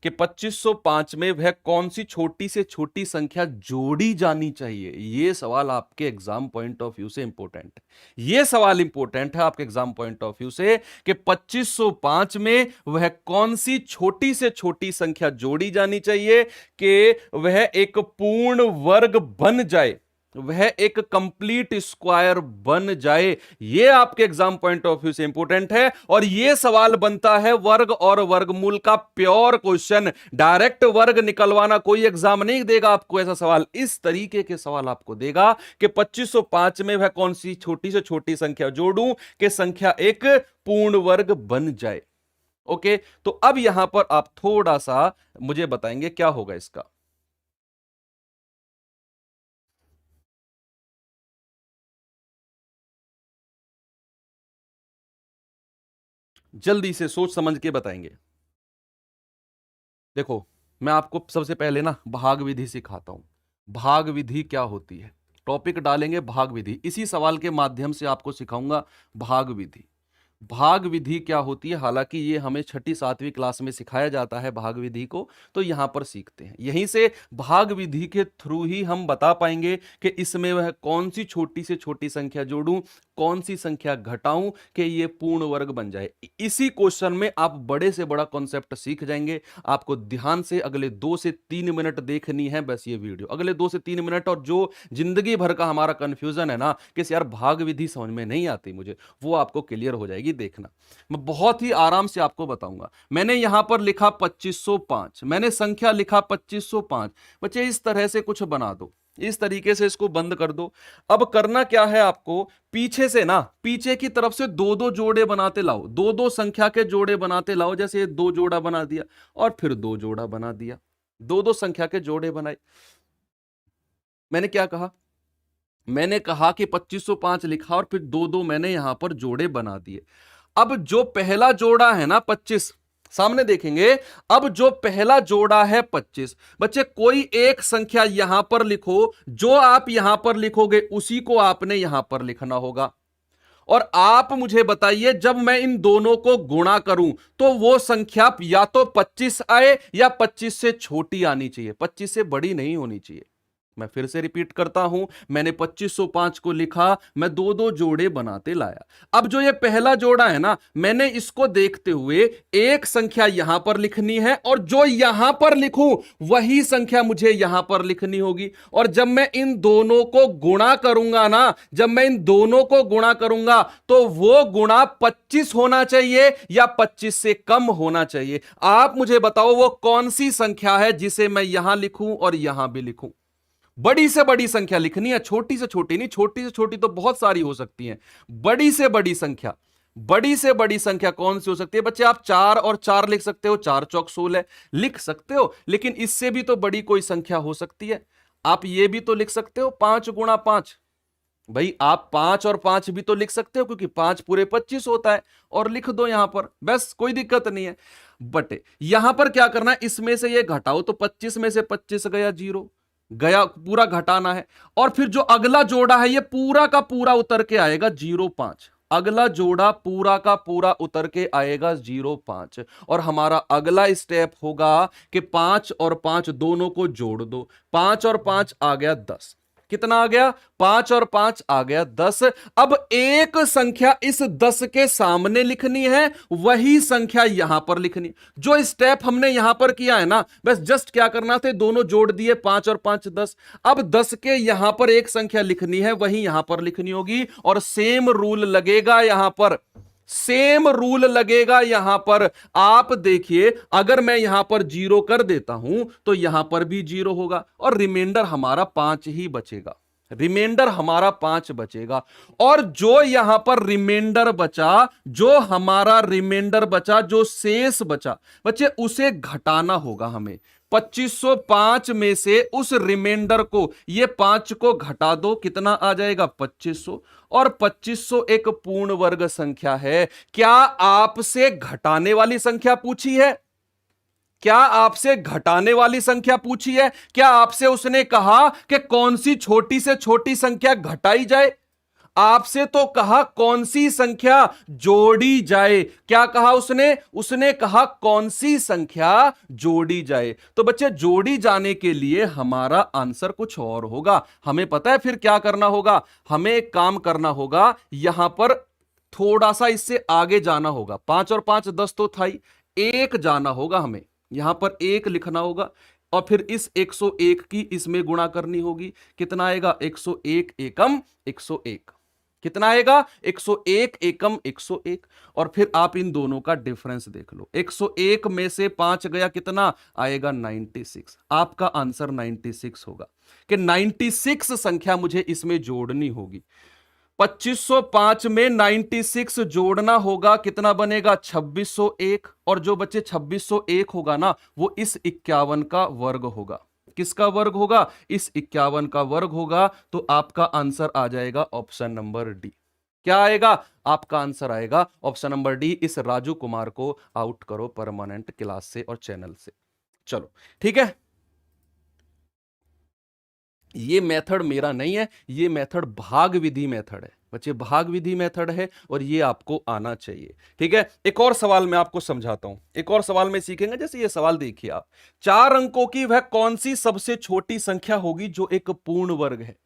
कि 2505 में वह कौन सी छोटी से छोटी संख्या जोड़ी जानी चाहिए। ये सवाल आपके एग्जाम पॉइंट ऑफ व्यू से इंपॉर्टेंट है। ये सवाल इंपॉर्टेंट है आपके एग्जाम पॉइंट ऑफ व्यू से कि 2505 में वह कौन सी छोटी से छोटी संख्या जोड़ी जानी चाहिए कि वह एक पूर्ण वर्ग बन जाए, वह एक कंप्लीट स्क्वायर बन जाए। यह आपके एग्जाम पॉइंट ऑफ व्यू से इंपॉर्टेंट है। और यह सवाल बनता है वर्ग और वर्गमूल का प्योर क्वेश्चन। डायरेक्ट वर्ग निकलवाना कोई एग्जाम नहीं देगा आपको ऐसा सवाल। इस तरीके के सवाल आपको देगा कि 2505 में वह कौन सी छोटी से छोटी संख्या जोड़ूं कि संख्या एक पूर्ण वर्ग बन जाए। ओके, तो अब यहां पर आप थोड़ा सा मुझे बताएंगे क्या होगा इसका। जल्दी से सोच समझ के बताएंगे। देखो मैं आपको सबसे पहले ना भाग विधि सिखाता हूं। भाग विधि क्या होती है, टॉपिक डालेंगे भाग विधि। इसी सवाल के माध्यम से आपको सिखाऊंगा भाग विधि। भाग विधि क्या होती है, हालांकि ये हमें छठी सातवीं क्लास में सिखाया जाता है भाग विधि को, तो यहां पर सीखते हैं। यहीं से भाग विधि के थ्रू ही हम बता पाएंगे कि इसमें वह कौन सी छोटी से छोटी संख्या जोड़ूं, कौन सी संख्या घटाऊं कि ये पूर्ण वर्ग बन जाए। इसी क्वेश्चन में आप बड़े से बड़ा कॉन्सेप्ट सीख जाएंगे। आपको ध्यान से अगले 2 से 3 मिनट देखनी है बस ये वीडियो, अगले 2 से 3 मिनट। और जो जिंदगी भर का हमारा कंफ्यूजन है ना कि यार भाग विधि समझ में नहीं आती मुझे, वो आपको क्लियर हो जाएगी। देखना मैं बहुत ही आराम से आपको बताऊंगा। मैंने यहां पर लिखा 2505, मैंने संख्या लिखा 2505। बच्चे इस तरह से कुछ बना दो, इस तरीके से इसको बंद कर दो। अब करना क्या है आपको, पीछे से ना, पीछे की तरफ से दो दो जोड़े बनाते लाओ, दो दो संख्या के जोड़े बनाते लाओ। जैसे ये 2 जोड़ा बना दिया और फिर 2 जोड़ा बना दिया, दो दो संख्या के जोड़े बनाए। मैंने क्या कहा, मैंने कहा कि 2505 लिखा और फिर दो दो मैंने यहां पर जोड़े बना दिए। अब जो पहला जोड़ा है ना 25, सामने देखेंगे। अब जो पहला जोड़ा है 25, बच्चे कोई एक संख्या यहां पर लिखो, जो आप यहां पर लिखोगे उसी को आपने यहां पर लिखना होगा। और आप मुझे बताइए जब मैं इन दोनों को गुणा करूं तो वो संख्या या तो 25 आए या 25 से छोटी आनी चाहिए, 25 से बड़ी नहीं होनी चाहिए। मैं फिर से रिपीट करता हूं, मैंने 2505 को लिखा, मैं दो दो जोड़े बनाते लाया। अब जो ये पहला जोड़ा है ना, मैंने इसको देखते हुए एक संख्या यहां पर लिखनी है और जो यहां पर लिखूं वही संख्या मुझे यहां पर लिखनी होगी। और जब मैं इन दोनों को गुणा करूंगा ना, जब मैं इन दोनों को गुणा करूंगा तो वो गुणा 25 होना चाहिए या 25 से कम होना चाहिए। आप मुझे बताओ वो कौन सी संख्या है जिसे मैं यहां लिखूं और यहां भी लिखूं। बड़ी से बड़ी संख्या लिखनी है, छोटी से छोटी नहीं। छोटी से छोटी तो बहुत सारी हो सकती है, बड़ी से बड़ी संख्या, बड़ी से बड़ी संख्या कौन सी हो सकती है। बच्चे आप 4 और 4 लिख सकते हो, 4 चौक 16 लिख सकते हो, लेकिन इससे भी तो बड़ी कोई संख्या हो सकती है। आप ये भी तो लिख सकते हो 5 गुणा 5। भाई आप 5 और 5 भी तो लिख सकते हो, क्योंकि 5 पूरे 25 होता है, और लिख दो यहां पर, बस कोई दिक्कत नहीं है। बट यहां पर क्या करना है, इसमें से ये घटाओ तो 25 में से 25 गया 0, गया, पूरा घटाना है। और फिर जो अगला जोड़ा है ये पूरा का पूरा उतर के आएगा 0.5। अगला जोड़ा पूरा का पूरा उतर के आएगा 0.5। और हमारा अगला स्टेप होगा कि 5 और 5 दोनों को जोड़ दो, 5 और 5 आ गया 10। कितना आ गया? 5 और 5 आ गया 10। अब एक संख्या इस 10 के सामने लिखनी है, वही संख्या यहां पर लिखनी है। जो स्टेप हमने यहां पर किया है ना, बस जस्ट क्या करना था, दोनों जोड़ दिए, 5 और 5 10। अब 10 के यहां पर एक संख्या लिखनी है, वही यहां पर लिखनी होगी, और सेम रूल लगेगा यहां पर, सेम रूल लगेगा यहां पर। आप देखिए, अगर मैं यहां पर 0 कर देता हूं तो यहां पर भी 0 होगा, और रिमाइंडर हमारा 5 ही बचेगा, रिमाइंडर हमारा 5 बचेगा। और जो यहां पर रिमाइंडर बचा, जो हमारा रिमाइंडर बचा, जो शेष बचा बच्चे, उसे घटाना होगा हमें। 2505 में से उस रिमाइंडर को, ये 5 को घटा दो, कितना आ जाएगा? 2500। और 2500 एक पूर्ण वर्ग संख्या है। क्या आपसे घटाने वाली संख्या पूछी है? क्या आपसे घटाने वाली संख्या पूछी है? क्या आपसे उसने कहा कि कौन सी छोटी से छोटी संख्या घटाई जाए? आपसे तो कहा कौन सी संख्या जोड़ी जाए। क्या कहा उसने? उसने कहा कौन सी संख्या जोड़ी जाए। तो बच्चे, जोड़ी जाने के लिए हमारा आंसर कुछ और होगा। हमें पता है फिर क्या करना होगा। हमें एक काम करना होगा, यहां पर थोड़ा सा इससे आगे जाना होगा। 5 और 5 10 तो था ही, एक जाना होगा हमें, यहां पर एक लिखना होगा, और फिर इस 101 की इसमें गुणा करनी होगी। कितना आएगा? 101 एकम 101। कितना आएगा? 101 एकम 101। और फिर आप इन दोनों का डिफरेंस देख लो। 101 में से 5 गया, कितना आएगा? 96। आपका आंसर 96 होगा, कि 96 संख्या मुझे इसमें जोड़नी होगी। 2505 में 96 जोड़ना होगा, कितना बनेगा? 2601। और जो बच्चे 2601 होगा ना, वो इस 51 का वर्ग होगा। किसका वर्ग होगा? इस 51 का वर्ग होगा। तो आपका आंसर आ जाएगा ऑप्शन नंबर डी। क्या आएगा? आपका आंसर आएगा ऑप्शन नंबर डी। इस राजू कुमार को आउट करो परमानेंट क्लास से और चैनल से। चलो ठीक है, ये मेथड मेरा नहीं है, ये मेथड भाग विधि मेथड है बच्चे, भाग विधि मेथड है, और ये आपको आना चाहिए। ठीक है, एक और सवाल मैं आपको समझाता हूं, एक और सवाल में सीखेंगे। जैसे ये सवाल देखिए आप, 4 अंकों की वह कौन सी सबसे छोटी संख्या होगी जो एक पूर्ण वर्ग है?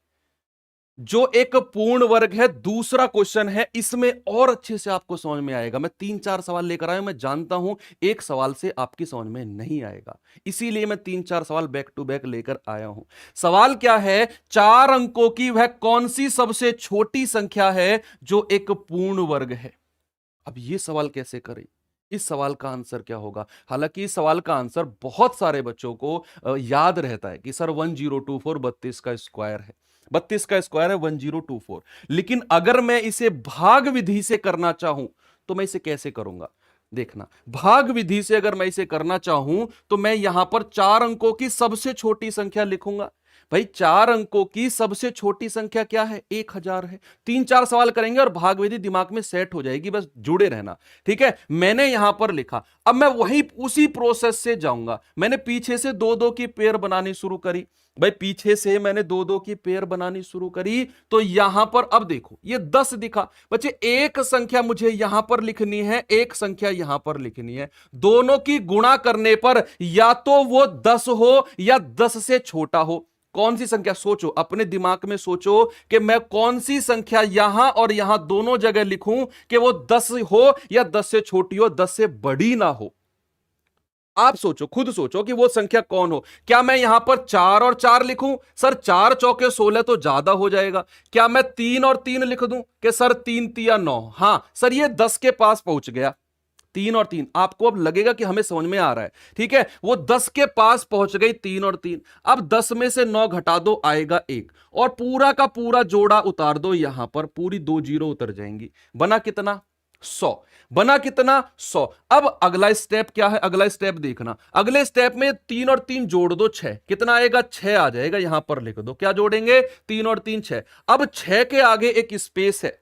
जो एक पूर्ण वर्ग है। दूसरा क्वेश्चन है, इसमें और अच्छे से आपको समझ में आएगा। मैं 3-4 सवाल लेकर आया हूं, मैं जानता हूं एक सवाल से आपकी समझ में नहीं आएगा, इसीलिए मैं 3-4 सवाल बैक टू बैक लेकर आया हूं। सवाल क्या है? 4 अंकों की वह कौन सी सबसे छोटी संख्या है जो एक पूर्ण वर्ग है? अब यह सवाल कैसे करें? इस सवाल का आंसर क्या होगा? हालांकि इस सवाल का आंसर बहुत सारे बच्चों को याद रहता है कि सर 1024 32 का स्क्वायर है, 32 का स्क्वायर है 1024। लेकिन अगर मैं इसे भाग विधि से करना चाहूं तो मैं इसे कैसे करूंगा? देखना, भाग विधि से अगर मैं इसे करना चाहूं तो मैं यहां पर 4 अंकों की सबसे छोटी संख्या लिखूंगा। भाई 4 अंकों की सबसे छोटी संख्या क्या है? 1000 है। 3-4 सवाल करेंगे और भाग विधि दिमाग में सेट हो जाएगी, बस जुड़े रहना। ठीक है, मैंने यहां पर लिखा, अब मैं वही उसी प्रोसेस से जाऊंगा। मैंने पीछे से 2-2 की पेयर बनानी शुरू करी। भाई पीछे से मैंने 2-2 की पेयर बनानी शुरू करी, तो यहां पर अब देखो ये 10 दिखा। बच्चे एक संख्या मुझे यहां पर लिखनी है, एक संख्या यहां पर लिखनी है। दोनों की गुणा करने पर या तो वो 10 हो या 10 से छोटा हो। कौन सी संख्या? सोचो, अपने दिमाग में सोचो कि मैं कौन सी संख्या यहां और यहां दोनों जगह लिखूं कि वो 10 हो या 10 से छोटी हो, 10 से बड़ी ना हो। आप सोचो, खुद सोचो कि वो संख्या कौन हो। क्या मैं यहां पर 4 और 4 लिखूं? सर 4 चौके 16 तो ज्यादा हो जाएगा। क्या मैं 3 और 3 लिख दूं कि सर 3 तिया 9? हां सर, ये 10 के पास पहुंच गया। 3 और 3 आपको अब लगेगा कि हमें समझ में आ रहा है। ठीक है, वो 10 के पास पहुंच गई, 3 और 3। अब 10 में से 9 घटा दो, आएगा 1, और पूरा का पूरा जोड़ा उतार दो यहां पर, पूरी 2 जीरो उतर जाएंगी। बना कितना? 100। बना कितना? 100। अब अगला स्टेप क्या है? अगला स्टेप देखना, अगले स्टेप में 3 और 3 जोड़ दो, 6। कितना आएगा? 6 आ जाएगा। यहां पर लिख दो, क्या जोड़ेंगे? 3 और 3 6। अब 6 के आगे एक स्पेस है,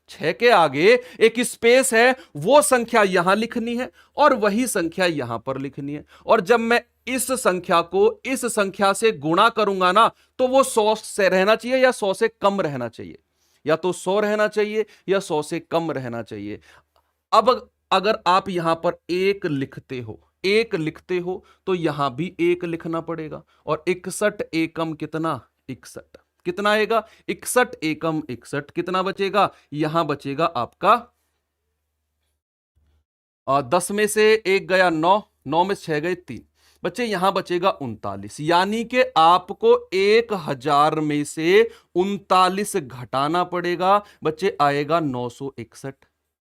6 के आगे एक स्पेस है, वो संख्या यहां लिखनी है और वही संख्या यहां पर लिखनी है। और जब मैं इस संख्या को इस संख्या से गुणा करूंगा ना, तो वो 100 से रहना चाहिए या 100 से कम रहना चाहिए? या तो 100 रहना चाहिए या 100 से कम रहना चाहिए। अब अगर आप यहां पर 1 लिखते हो, 1 लिखते हो, तो यहां भी 1 लिखना पड़ेगा। और 61 एकम कितना? 61। कितना आएगा 61 एकम 61, कितना बचेगा यहां बचेगा आपका 10 में से एक गया 9, 9 में 6 गए 3, बच्चे यहां बचेगा 39, यानी कि आपको 1000 में से 39 घटाना पड़ेगा, बच्चे आएगा 961।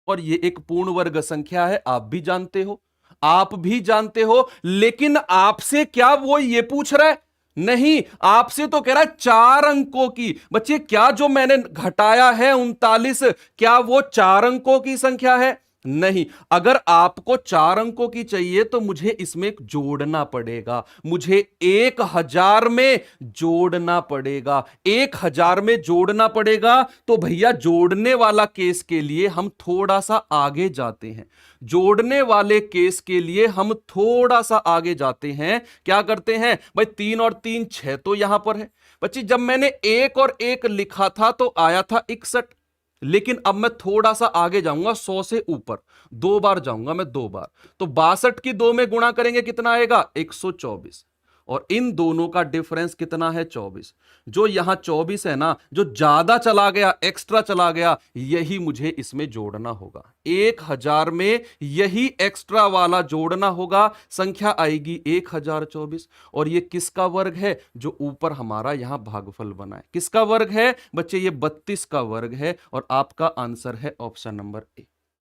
और ये एक पूर्ण वर्ग संख्या है, आप भी जानते हो, आप भी जानते हो, लेकिन आपसे क्या वो ये पूछ रहा है? नहीं, आपसे तो कह रहा है 4 अंकों की। बच्चे क्या जो मैंने घटाया है 39, क्या वो 4 अंकों की संख्या है? नहीं। अगर आपको 4 अंकों की चाहिए तो मुझे इसमें जोड़ना पड़ेगा, मुझे 1000 में जोड़ना पड़ेगा, 1000 में जोड़ना पड़ेगा। तो भैया जोड़ने वाला केस के लिए हम थोड़ा सा आगे जाते हैं, जोड़ने वाले केस के लिए हम थोड़ा सा आगे जाते हैं। क्या करते हैं भाई, 3 और 3 6 तो यहां पर है। बच्ची जब मैंने 1 और 1 लिखा था तो आया था 61, लेकिन अब मैं थोड़ा सा आगे जाऊंगा, 100 से ऊपर 2 बार जाऊंगा मैं, 2 बार, तो 62 की 2 में गुणा करेंगे कितना आएगा 124, और इन दोनों का डिफरेंस कितना है 24। जो यहां 24 है ना, जो ज्यादा चला गया, एक्स्ट्रा चला गया, यही मुझे इसमें जोड़ना होगा। 1000 में यही एक्स्ट्रा वाला जोड़ना होगा, संख्या आएगी 1024। और ये किसका वर्ग है? जो ऊपर हमारा यहां भागफल बना है, किसका वर्ग है बच्चे? ये 32 का वर्ग है। और आपका आंसर है ऑप्शन नंबर ए,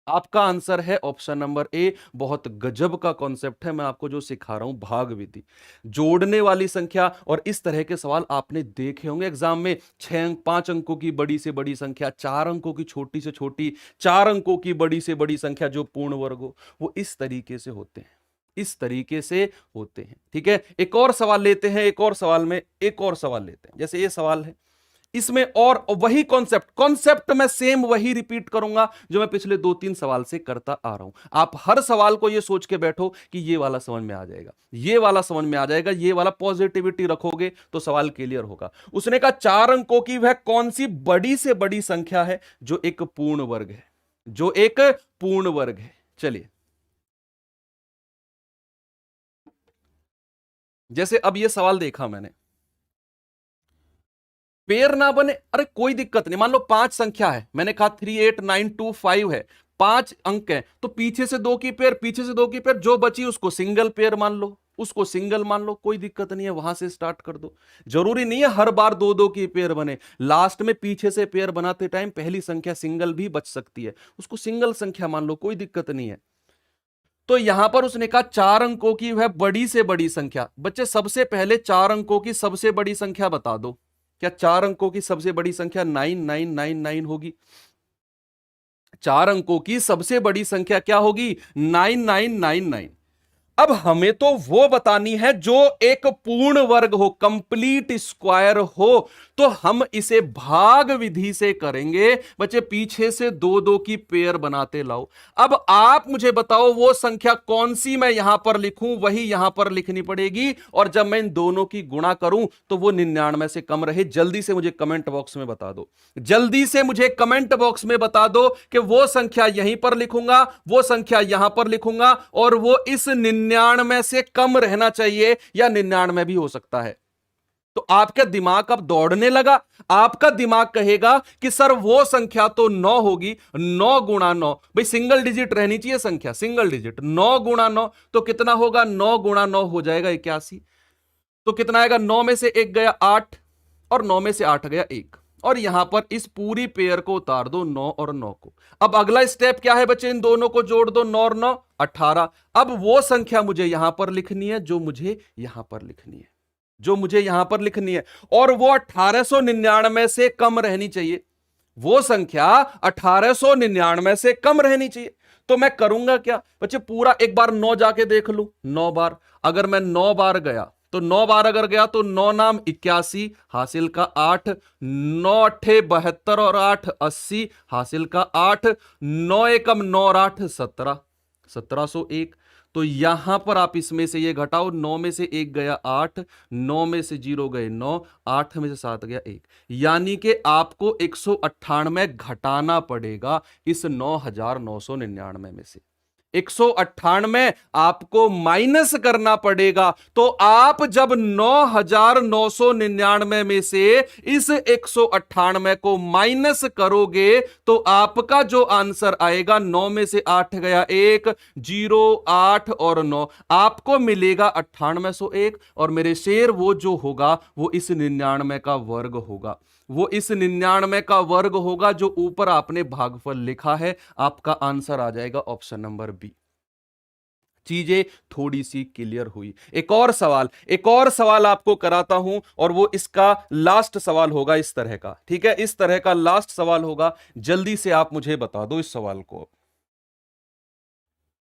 आपका आंसर है ऑप्शन नंबर ए। बहुत गजब का कॉन्सेप्ट है मैं आपको जो सिखा रहा हूं, भाग विधि, जोड़ने वाली संख्या। और इस तरह के सवाल आपने देखे होंगे एग्जाम में, 6 अंक 5 अंकों की बड़ी से बड़ी संख्या, 4 अंकों की छोटी से छोटी, 4 अंकों की बड़ी से बड़ी संख्या जो पूर्ण वर्ग हो, वो इस तरीके से होते हैं, इस तरीके से होते हैं। ठीक है, एक और सवाल लेते हैं, एक और सवाल में एक और सवाल लेते हैं। जैसे ये सवाल है, इसमें और वही कॉन्सेप्ट मैं सेम वही रिपीट करूंगा जो मैं पिछले 2-3 सवाल से करता आ रहा हूं। आप हर सवाल को ये सोच के बैठो कि ये वाला समझ में आ जाएगा, ये वाला समझ में आ जाएगा, ये वाला पॉजिटिविटी रखोगे तो सवाल क्लियर होगा। उसने कहा 4 अंकों की वह कौन सी बड़ी से बड़ी संख्या है जो एक पूर्ण वर्ग है, जो एक पूर्ण वर्ग है। चलिए, जैसे अब ये सवाल देखा मैंने, पेयर ना बने, अरे कोई दिक्कत नहीं, मान लो 5 संख्या है, मैंने कहा 38925 है, 5 अंक है, तो पीछे से 2 की पेयर, पीछे से 2 की पेयर, जो बची उसको सिंगल पेयर मान लो, उसको सिंगल मान लो, कोई दिक्कत नहीं है, वहां से स्टार्ट कर दो। जरूरी नहीं है हर बार 2-2 की पेयर बने, लास्ट में पीछे से पेयर बनाते टाइम पहली संख्या सिंगल भी बच सकती है, उसको सिंगल संख्या मान लो, कोई दिक्कत नहीं है। तो यहां पर उसने कहा 4 अंकों की वह बड़ी से बड़ी संख्या। बच्चे सबसे पहले 4 अंकों की सबसे बड़ी संख्या बता दो। क्या 4 अंकों की सबसे बड़ी संख्या 9999 होगी? 4 अंकों की सबसे बड़ी संख्या क्या होगी? 9999। अब हमें तो वो बतानी है जो एक पूर्ण वर्ग हो, कंप्लीट स्क्वायर हो, तो हम इसे भाग विधि से करेंगे। बच्चे पीछे से 2-2 की पेयर बनाते लाओ। अब आप मुझे बताओ वो संख्या कौन सी मैं यहां पर लिखूं, वही यहां पर लिखनी पड़ेगी, और जब मैं इन दोनों की गुणा करूं तो वो 99 से कम रहे। जल्दी से मुझे कमेंट बॉक्स में बता दो, जल्दी से मुझे कमेंट बॉक्स में बता दो कि वो संख्या यहीं पर लिखूंगा, वो संख्या यहां पर लिखूंगा, और वो इस 99 से कम रहना चाहिए, या 99 भी हो सकता है। तो आपका दिमाग अब दौड़ने लगा, आपका दिमाग कहेगा कि सर वो संख्या तो 9 होगी, 9 गुणा 9, भाई सिंगल डिजिट रहनी चाहिए संख्या, सिंगल डिजिट, 9 गुणा 9 तो कितना होगा? 9 गुणा 9 हो जाएगा 81। तो कितना आएगा? 9 में से 1 गया 8, और 9 में से 8 गया 1, और यहां पर इस पूरी पेयर को उतार दो, 9 और 9 को। अब अगला स्टेप क्या है बच्चे? इन दोनों को जोड़ दो, 9 और 9 18। अब वो संख्या मुझे यहां पर लिखनी है जो मुझे यहां पर लिखनी है, जो मुझे यहां पर लिखनी है, और वो 1899 से कम रहनी चाहिए। वो संख्या 1899 से कम रहनी चाहिए। तो मैं करूंगा क्या बच्चे? पूरा एक बार 9 जाके देख लूं, 9 बार। अगर मैं 9 बार गया तो 9 बार अगर गया तो 9 नाम 81, हासिल का 8, 9 अट्ठे 72 और 8 80, हासिल का 8, 9 एकम 9 और 8 17, 1701। तो यहां पर आप इसमें से ये घटाओ, 9 में से 1 गया 8, 9 में से 0 गए 9, 8 में से 7 गया 1, यानी कि आपको 198 घटाना पड़ेगा इस 9999 में से। 198 आपको माइनस करना पड़ेगा। तो आप जब 9,999 में से इस 198 को माइनस करोगे तो आपका जो आंसर आएगा, 9 में से 8 गया 1, 0, 8 और 9, आपको मिलेगा 9801। और मेरे शेर वो जो होगा वो इस 99 का वर्ग होगा, वो इस 99 का वर्ग होगा जो ऊपर आपने भागफल लिखा है। आपका आंसर आ जाएगा ऑप्शन नंबर बी। चीजें थोड़ी सी क्लियर हुई। एक और सवाल आपको कराता हूं और वो इसका लास्ट सवाल होगा इस तरह का, ठीक है, इस तरह का लास्ट सवाल होगा। जल्दी से आप मुझे बता दो इस सवाल को।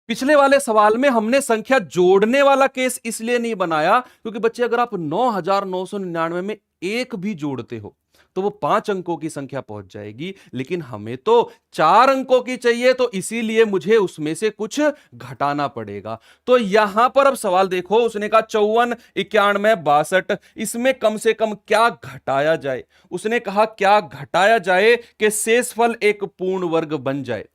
पिछले वाले सवाल में हमने संख्या जोड़ने वाला केस इसलिए नहीं बनाया क्योंकि बच्चे अगर आप 9,999 में एक भी जोड़ते हो तो वो 5 अंकों की संख्या पहुंच जाएगी, लेकिन हमें तो 4 अंकों की चाहिए, तो इसीलिए मुझे उसमें से कुछ घटाना पड़ेगा। तो यहां पर अब सवाल देखो, उसने कहा 54, 91, 62, इसमें कम से कम क्या घटाया जाए। उसने कहा क्या घटाया जाए कि शेषफल एक पूर्ण वर्ग बन जाए,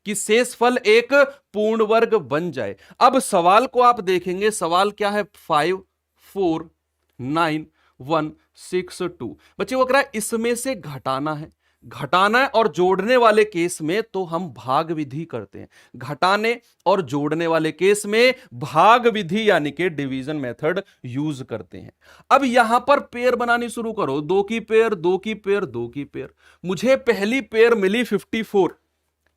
कि शेषफल एक पूर्ण वर्ग बन जाए। अब सवाल को आप देखेंगे, सवाल क्या है, 5, 4, 9, 1, 6, 2। बच्चे वो कह रहा है इसमें से घटाना है, घटाना है। और जोड़ने वाले केस में तो हम भाग विधि करते हैं, घटाने और जोड़ने वाले केस में भाग विधि यानी कि डिवीजन मेथड यूज करते हैं। अब यहां पर पेयर बनानी शुरू करो, 2 की पेयर, 2 की पेयर, 2 की पेयर। मुझे पहली पेयर मिली 54,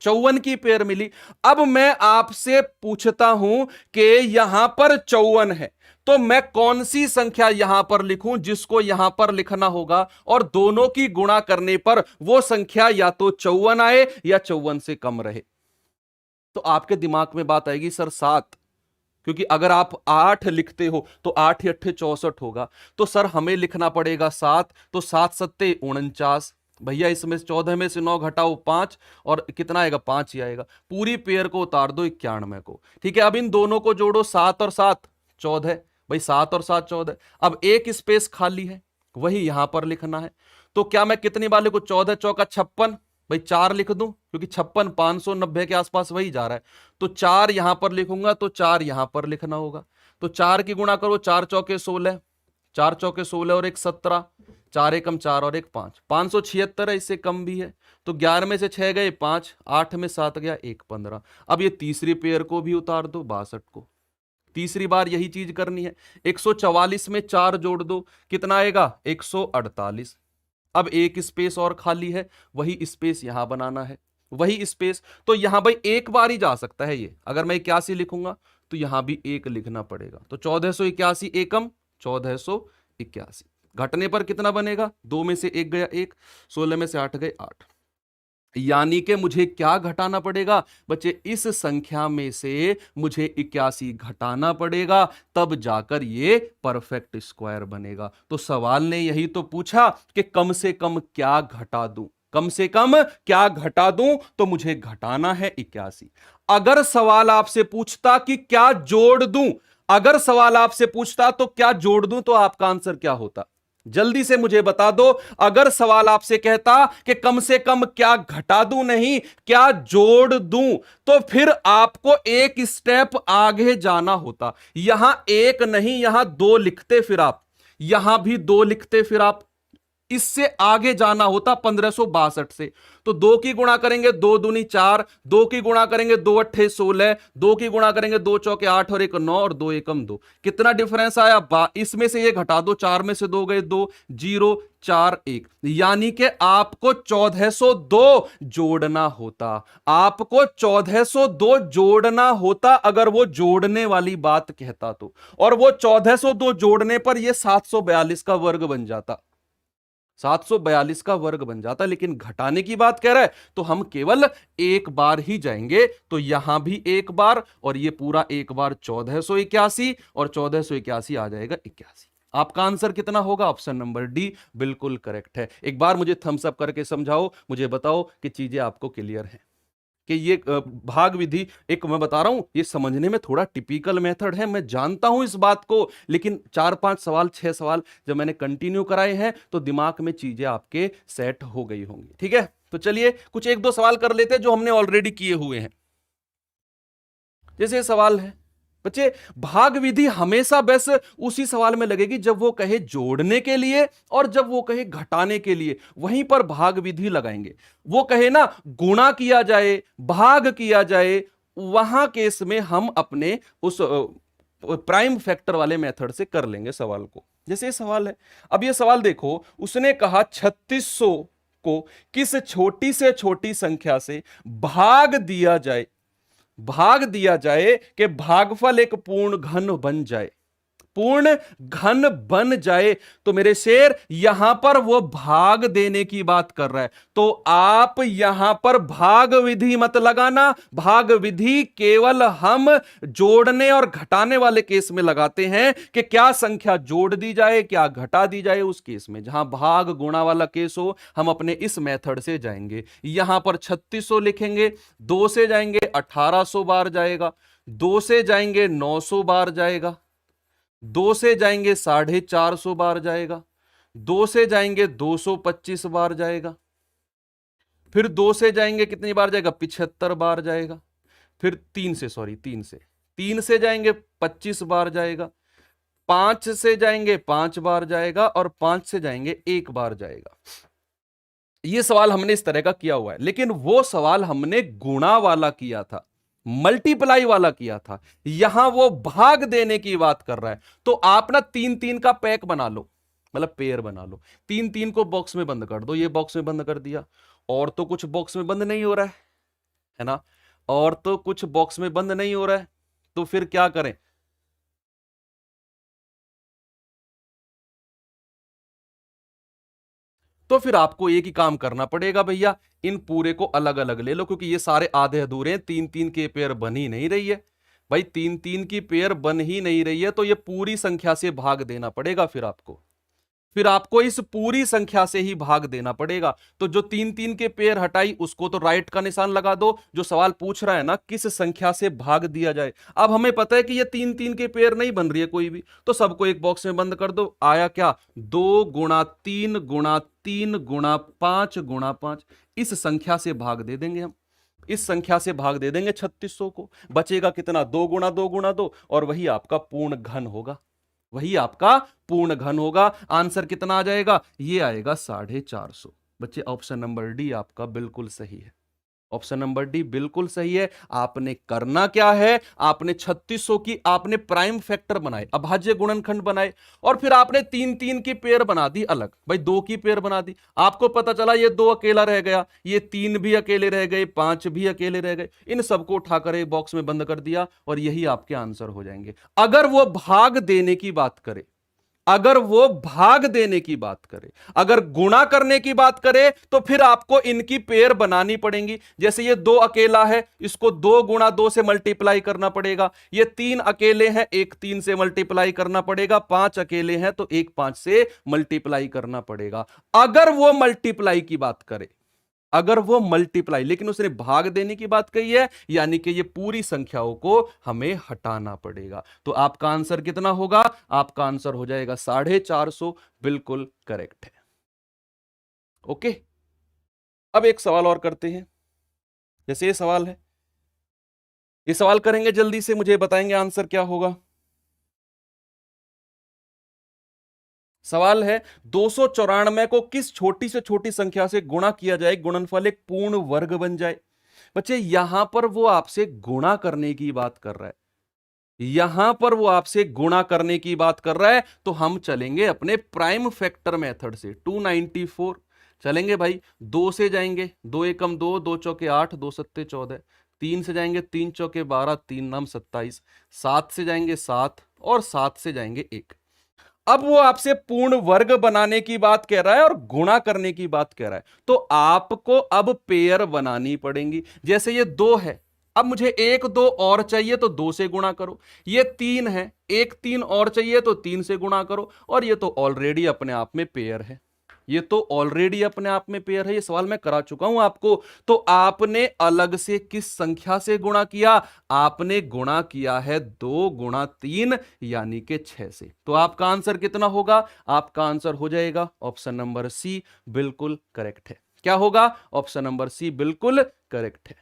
54 की पेयर मिली। अब मैं आपसे पूछता हूं कि यहां पर 54 है, तो मैं कौन सी संख्या यहां पर लिखूं जिसको यहां पर लिखना होगा, और दोनों की गुणा करने पर वो संख्या या तो 54 आए या 54 से कम रहे। तो आपके दिमाग में बात आएगी सर 7, क्योंकि अगर आप 8 लिखते हो तो 8 ही 8 64 होगा, तो सर हमें लिखना पड़ेगा 7, तो 7 सत्ते 49। भैया इसमें 14 में से 9 घटाओ 5, और कितना आएगा, 5 ही आएगा। पूरी पेयर को उतार दो 91 को, ठीक है। अब इन दोनों को जोड़ो, 7 और 7 14, भाई 7 और 7 14। अब एक स्पेस खाली है, वही यहां पर लिखना है। तो क्या मैं कितनी बार लिखूं, 14 चौका 56, भाई 4 लिख दूं क्योंकि 56 590 के आसपास वही जा रहा है। तो 4 यहां पर लिखूंगा, तो 4 यहां पर लिखना होगा। तो 4 की गुणा करो, 4 चौके 16, 4 चौके 16 और 1 17, 4 एकम 4 और 1 5, 576 है, इससे कम भी है। तो 11 में से 6 गए 5, 8 में 7 गया 1 15। अब ये तीसरी पेयर को भी उतार दो, 62 को। तीसरी बार यही चीज करनी है। 144 में 4 जोड़ दो, कितना आएगा, 148। अब एक स्पेस और खाली है, वही स्पेस यहां बनाना है, वही स्पेस। तो यहां भाई एक बार ही जा सकता है ये, अगर मैं 81 लिखूंगा तो यहां भी एक लिखना पड़ेगा। तो 1481 एकम 1481, घटने पर कितना बनेगा, 2 में से 1 गया 1, 16 में से 8 गए 8। यानी कि मुझे क्या घटाना पड़ेगा बच्चे, इस संख्या में से मुझे 81 घटाना पड़ेगा, तब जाकर ये परफेक्ट स्क्वायर बनेगा। तो सवाल ने यही तो पूछा कि कम से कम क्या घटा दूं, कम से कम क्या घटा दूं, तो मुझे घटाना है 81। अगर सवाल आपसे पूछता कि क्या जोड़ दूं, अगर सवाल आपसे पूछता तो क्या जोड़ दूं, तो आपका आंसर क्या होता, जल्दी से मुझे बता दो। अगर सवाल आपसे कहता कि कम से कम क्या घटा दूं, नहीं क्या जोड़ दूं, तो फिर आपको एक स्टेप आगे जाना होता। यहां एक नहीं, यहां 2 लिखते, फिर आप यहां भी 2 लिखते, फिर आप इससे आगे जाना होता 1562 से। तो 2 की गुणा करेंगे, 2 दूनी 4, 2 की गुणा करेंगे 2 अट्ठे 16, 2 की गुणा करेंगे 2 चौके 8 और 1 9 और 2 एकम 2। कितना डिफरेंस आया, इसमें से ये घटा दो, 4 में से 2 गए 2, 0 4 1। यानी कि आपको 1402 जोड़ना होता, आपको 1402 जोड़ना होता अगर वो जोड़ने वाली बात कहता तो। और वो 1402 जोड़ने पर ये 742 का वर्ग बन जाता, 742 का वर्ग बन जाता। लेकिन घटाने की बात कह रहा है तो हम केवल एक बार ही जाएंगे। तो यहां भी एक बार, और ये पूरा एक बार 1481, और 1481 आ जाएगा 81। आपका आंसर कितना होगा, ऑप्शन नंबर डी बिल्कुल करेक्ट है। एक बार मुझे थम्स अप करके समझाओ, मुझे बताओ कि चीजें आपको क्लियर है कि ये भाग विधि, एक मैं बता रहा हूं ये समझने में थोड़ा टिपिकल मेथड है, मैं जानता हूं इस बात को, लेकिन 4-5 सवाल 6 सवाल जब मैंने कंटिन्यू कराए हैं तो दिमाग में चीजें आपके सेट हो गई होंगी। ठीक है, तो चलिए कुछ 1-2 सवाल कर लेते हैं जो हमने ऑलरेडी किए हुए हैं। जैसे ये सवाल है बच्चे, भाग विधि हमेशा बस उसी सवाल में लगेगी जब वो कहे जोड़ने के लिए और जब वो कहे घटाने के लिए, वहीं पर भाग विधि लगाएंगे। वो कहे ना गुणा किया जाए, भाग किया जाए, वहां केस में हम अपने उस प्राइम फैक्टर वाले मेथड से कर लेंगे सवाल को। जैसे ये सवाल है, अब ये सवाल देखो, उसने कहा 3600 को किस छोटी से छोटी संख्या से भाग दिया जाए, भाग दिया जाए कि भागफल एक पूर्ण घन बन जाए, पूर्ण घन बन जाए। तो मेरे शेर यहां पर वो भाग देने की बात कर रहा है, तो आप यहां पर भाग विधि मत लगाना। भाग विधि केवल हम जोड़ने और घटाने वाले केस में लगाते हैं कि क्या संख्या जोड़ दी जाए क्या घटा दी जाए। उस केस में जहां भाग गुणा वाला केस हो, हम अपने इस मेथड से जाएंगे। यहां पर 3600 लिखेंगे, 2 से जाएंगे 1800 बार जाएगा, 2 से जाएंगे 900 बार जाएगा, 2 से जाएंगे 450 बार जाएगा, 2 से जाएंगे 225 बार जाएगा, फिर 2 से जाएंगे कितनी बार जाएगा 75 बार जाएगा, फिर 3 से जाएंगे 25 बार जाएगा, 5 से जाएंगे 5 बार जाएगा और 5 से जाएंगे 1 बार जाएगा। यह सवाल हमने इस तरह का किया हुआ है, लेकिन वो सवाल हमने गुणा वाला किया था, मल्टीप्लाई वाला किया था। यहां वो भाग देने की बात कर रहा है। तो आप ना 3-3 का पैक बना लो, मतलब पेयर बना लो। 3-3 को बॉक्स में बंद कर दो, ये बॉक्स में बंद कर दिया, और तो कुछ बॉक्स में बंद नहीं हो रहा है ना, और तो कुछ बॉक्स में बंद नहीं हो रहा है, तो फिर क्या करें? तो फिर आपको एक ही काम करना पड़ेगा भैया, इन पूरे को अलग अलग ले लो, क्योंकि ये सारे आधे अधूरे हैं। 3-3 की पेयर बन ही नहीं रही है भाई, 3-3 की पेयर बन ही नहीं रही है, तो ये पूरी संख्या से भाग देना पड़ेगा। फिर आपको इस पूरी संख्या से ही भाग देना पड़ेगा। तो जो 3-3 के पेयर हटाई उसको तो राइट का निशान लगा दो। जो सवाल पूछ रहा है ना किस संख्या से भाग दिया जाए, अब हमें पता है कि ये 3-3 के पेयर नहीं बन रही है कोई भी, तो सबको एक बॉक्स में बंद कर दो। आया क्या? 2 गुणा 3 गुणा 3 गुणा 5 गुणा 5, इस संख्या से भाग दे देंगे हम, इस संख्या से भाग दे देंगे 3600 को। बचेगा कितना? 2 गुणा 2 गुणा 2, और वही आपका पूर्ण घन होगा, वही आपका पूर्ण घन होगा। आंसर कितना आ जाएगा? ये आएगा 450। बच्चे ऑप्शन नंबर डी आपका बिल्कुल सही है, ऑप्शन नंबर डी बिल्कुल सही है। आपने करना क्या है, आपने 3600 की आपने प्राइम फैक्टर बनाए, अभाज्य गुणनखंड बनाए, और फिर आपने 3-3 की पेयर बना दी अलग, भाई 2 की पेयर बना दी। आपको पता चला ये 2 अकेला रह गया, ये 3 भी अकेले रह गए, 5 भी अकेले रह गए, इन सबको उठाकर एक बॉक्स में बंद कर दिया, और यही आपके आंसर हो जाएंगे। अगर वो भाग देने की बात करे, अगर वो भाग देने की बात करे, अगर गुणा करने की बात करे, तो फिर आपको इनकी पेयर बनानी पड़ेंगी। जैसे ये 2 अकेला है, इसको 2 गुणा 2 से मल्टीप्लाई करना पड़ेगा। ये 3 अकेले हैं, एक 3 से मल्टीप्लाई करना पड़ेगा। 5 अकेले हैं तो एक 5 से मल्टीप्लाई करना पड़ेगा। अगर वो मल्टीप्लाई की बात करे, अगर वो मल्टीप्लाई, लेकिन उसने भाग देने की बात कही है, यानी कि ये पूरी संख्याओं को हमें हटाना पड़ेगा। तो आपका आंसर कितना होगा? आपका आंसर हो जाएगा 450, बिल्कुल करेक्ट है। ओके, अब एक सवाल और करते हैं। जैसे ये सवाल है, ये सवाल करेंगे जल्दी से, मुझे बताएंगे आंसर क्या होगा। सवाल है 294 को किस छोटी से छोटी संख्या से गुणा किया जाए, गुणनफल एक पूर्ण वर्ग बन जाए। बच्चे यहां पर वो आपसे गुणा करने की बात कर रहा है, यहां पर वो आपसे गुणा करने की बात कर रहा है, तो हम चलेंगे अपने प्राइम फैक्टर मेथड से। 294 चलेंगे भाई, 2 से जाएंगे, 2 एकम 2, 2 चौके 8, 2 सत्ते 14, 3 से जाएंगे 3 चौके 12, 3 नाम 27, 7 से जाएंगे 7, और 7 से जाएंगे 1। अब वो आपसे पूर्ण वर्ग बनाने की बात कह रहा है और गुणा करने की बात कह रहा है, तो आपको अब पेयर बनानी पड़ेंगी। जैसे ये 2 है, अब मुझे 1 2 और चाहिए तो 2 से गुणा करो। ये 3 है, 1 3 और चाहिए तो 3 से गुणा करो, और ये तो ऑलरेडी अपने आप में पेयर है, ये तो ऑलरेडी अपने आप में पेयर है। ये सवाल मैं करा चुका हूं आपको। तो आपने अलग से किस संख्या से गुणा किया? आपने गुणा किया है 2 गुणा 3 यानी कि 6 से। तो आपका आंसर कितना होगा? आपका आंसर हो जाएगा ऑप्शन नंबर सी, बिल्कुल करेक्ट है। क्या होगा? ऑप्शन नंबर सी बिल्कुल करेक्ट है।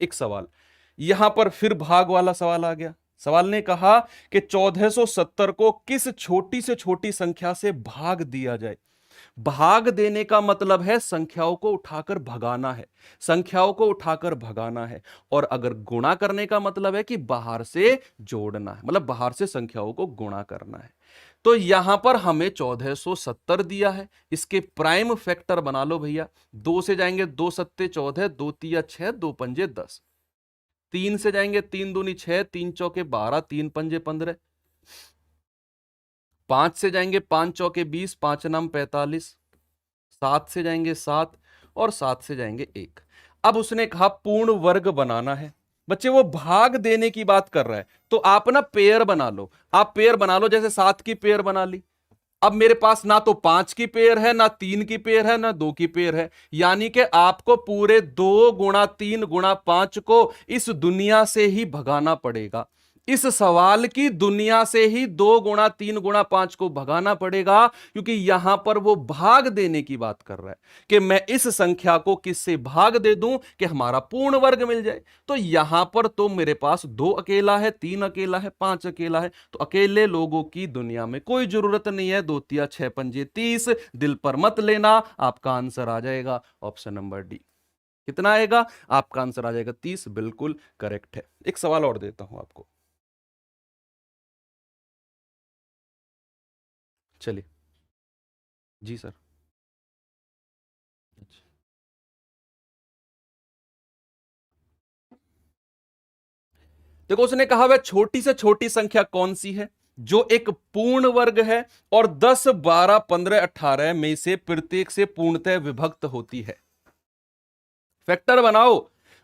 एक सवाल, यहां पर फिर भाग वाला सवाल आ गया। सवाल ने कहा कि 1470 को किस छोटी से छोटी संख्या से भाग दिया जाए। भाग देने का मतलब है संख्याओं को उठाकर भगाना है, संख्याओं को उठाकर भगाना है। और अगर गुणा करने का मतलब है कि बाहर से जोड़ना है, मतलब बाहर से संख्याओं को गुणा करना है। तो यहां पर हमें 1470 दिया है, इसके प्राइम फैक्टर बना लो भैया। दो से जाएंगे 2 सत्ते 14, 2 तिया 6, 2 पंजे 10। 3 से जाएंगे 3 दूनी 6, 3 चौके 12, 3 पंजे 15। 5 से जाएंगे 5 चौके 20, 5 नाम 45। 7 से जाएंगे 7 और 7 से जाएंगे 1। अब उसने कहा पूर्ण वर्ग बनाना है। बच्चे वो भाग देने की बात कर रहा है, तो आप ना पेयर बना लो। आप पेयर बना लो, जैसे 7 की पेयर बना ली। अब मेरे पास ना तो 5 की पेयर है, ना 3 की पेयर है, ना 2 की पेयर है। यानी कि आपको पूरे 2 गुणा 3 गुणा 5 को इस दुनिया से ही भगाना पड़ेगा। इस सवाल की दुनिया से ही 2 गुणा 3 गुणा 5 को भगाना पड़ेगा, क्योंकि यहां पर वो भाग देने की बात कर रहा है कि मैं इस संख्या को किससे भाग दे दूं कि हमारा पूर्ण वर्ग मिल जाए। तो यहां पर तो मेरे पास 2 अकेला है, 3 अकेला है, 5 अकेला है। तो अकेले लोगों की दुनिया में कोई जरूरत नहीं है। 2 तिया 6 पंजे 30। दिल पर मत लेना, आपका आंसर आ जाएगा ऑप्शन नंबर डी। कितना आएगा? आपका आंसर आ जाएगा 30। बिल्कुल करेक्ट है। एक सवाल और देता हूं आपको, चलिए। जी सर। अच्छा। देखो उसने कहा वह छोटी से छोटी संख्या कौन सी है जो एक पूर्ण वर्ग है और 10 12 15 18 में से प्रत्येक से पूर्णतः विभक्त होती है। फैक्टर बनाओ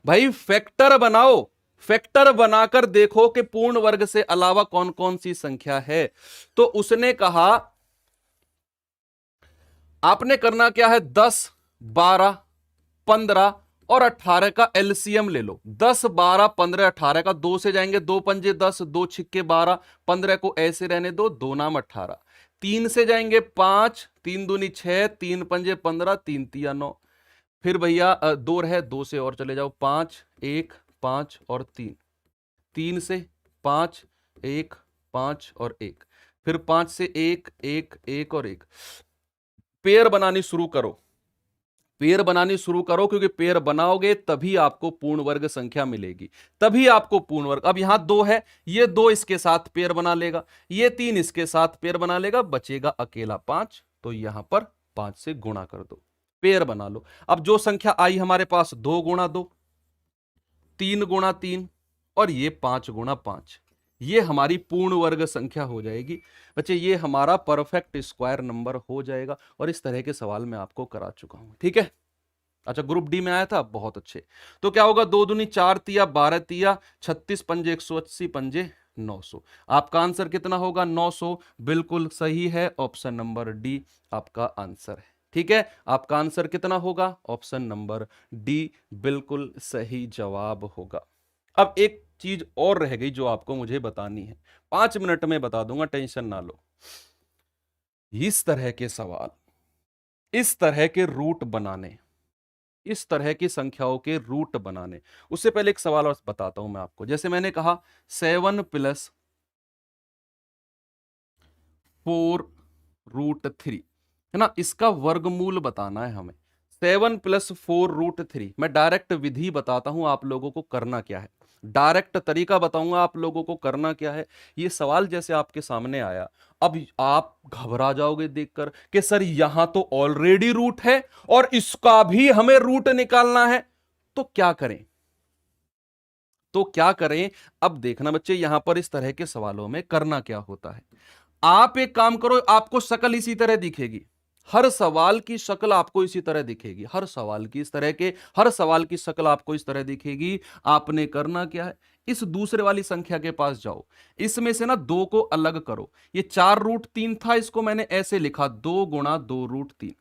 भाई, फैक्टर बनाओ। फैक्टर बनाकर देखो कि पूर्ण वर्ग से अलावा कौन कौन सी संख्या है। तो उसने कहा आपने करना क्या है, 10 12 15 और 18 का एलसीएम ले लो। 10 12 15 18 का 2 से जाएंगे 2 पंजे 10, 2 छिक्के 12, 15 को ऐसे रहने दो, 2 नाम 18। 3 से जाएंगे 5, 3 दूनी 6, 3 पंजे 15, 3 तिया 9। फिर भैया 2 रहे, 2 से और चले जाओ, 5 1 5 और 3। 3 से 5 1 5 और 1। फिर 5 से 1 1 1 और 1। पेयर बनानी शुरू करो, पेयर बनानी शुरू करो, क्योंकि पेयर बनाओगे तभी आपको पूर्ण वर्ग संख्या मिलेगी, तभी आपको पूर्ण वर्ग। अब यहां 2 है, ये 2 इसके साथ पेयर बना लेगा, ये 3 इसके साथ पेयर बना लेगा, बचेगा अकेला 5। तो यहां पर 5 से गुणा कर दो, पेयर बना लो। अब जो संख्या आई हमारे पास 2 गुणा 2, 3 गुणा 3 और ये 5 गुणा 5, ये हमारी पूर्ण वर्ग संख्या हो जाएगी। बच्चे ये हमारा परफेक्ट स्क्वायर नंबर हो जाएगा। और इस तरह के सवाल मैं आपको करा चुका हूं, ठीक है। अच्छा, ग्रुप डी में आया था, बहुत अच्छे। तो क्या होगा, 2 दूनी 4 तिया 12 तिया 36 पंजे 180 पंजे 900। आपका आंसर कितना होगा? 900। बिल्कुल सही है, ऑप्शन नंबर डी आपका आंसर है, ठीक है। आपका आंसर कितना होगा? ऑप्शन नंबर डी बिल्कुल सही जवाब होगा। अब एक चीज और रह गई जो आपको मुझे बतानी है, 5 मिनट में बता दूंगा, टेंशन ना लो। इस तरह के सवाल, इस तरह के रूट बनाने, इस तरह की संख्याओं के रूट बनाने, उससे पहले एक सवाल और बताता हूं मैं आपको। जैसे मैंने कहा 7 + 4√3 है ना, इसका वर्गमूल बताना है हमें। 7 + 4√3, मैं डायरेक्ट विधि बताता हूं आप लोगों को करना क्या है, डायरेक्ट तरीका बताऊंगा आप लोगों को करना क्या है। ये सवाल जैसे आपके सामने आया, अब आप घबरा जाओगे देखकर कि सर यहां तो ऑलरेडी रूट है और इसका भी हमें रूट निकालना है, तो क्या करें? तो क्या करें? अब देखना बच्चे, यहां पर इस तरह के सवालों में करना क्या होता है। आप एक काम करो, आपको शक्ल इसी तरह दिखेगी, हर सवाल की शक्ल आपको इसी तरह दिखेगी, हर सवाल की इस तरह के, हर सवाल की शक्ल आपको इस तरह दिखेगी। आपने करना क्या है, इस दूसरे वाली संख्या के पास जाओ, इसमें से ना 2 को अलग करो। ये 4√3 था, इसको मैंने ऐसे लिखा, 2 गुणा 2√3।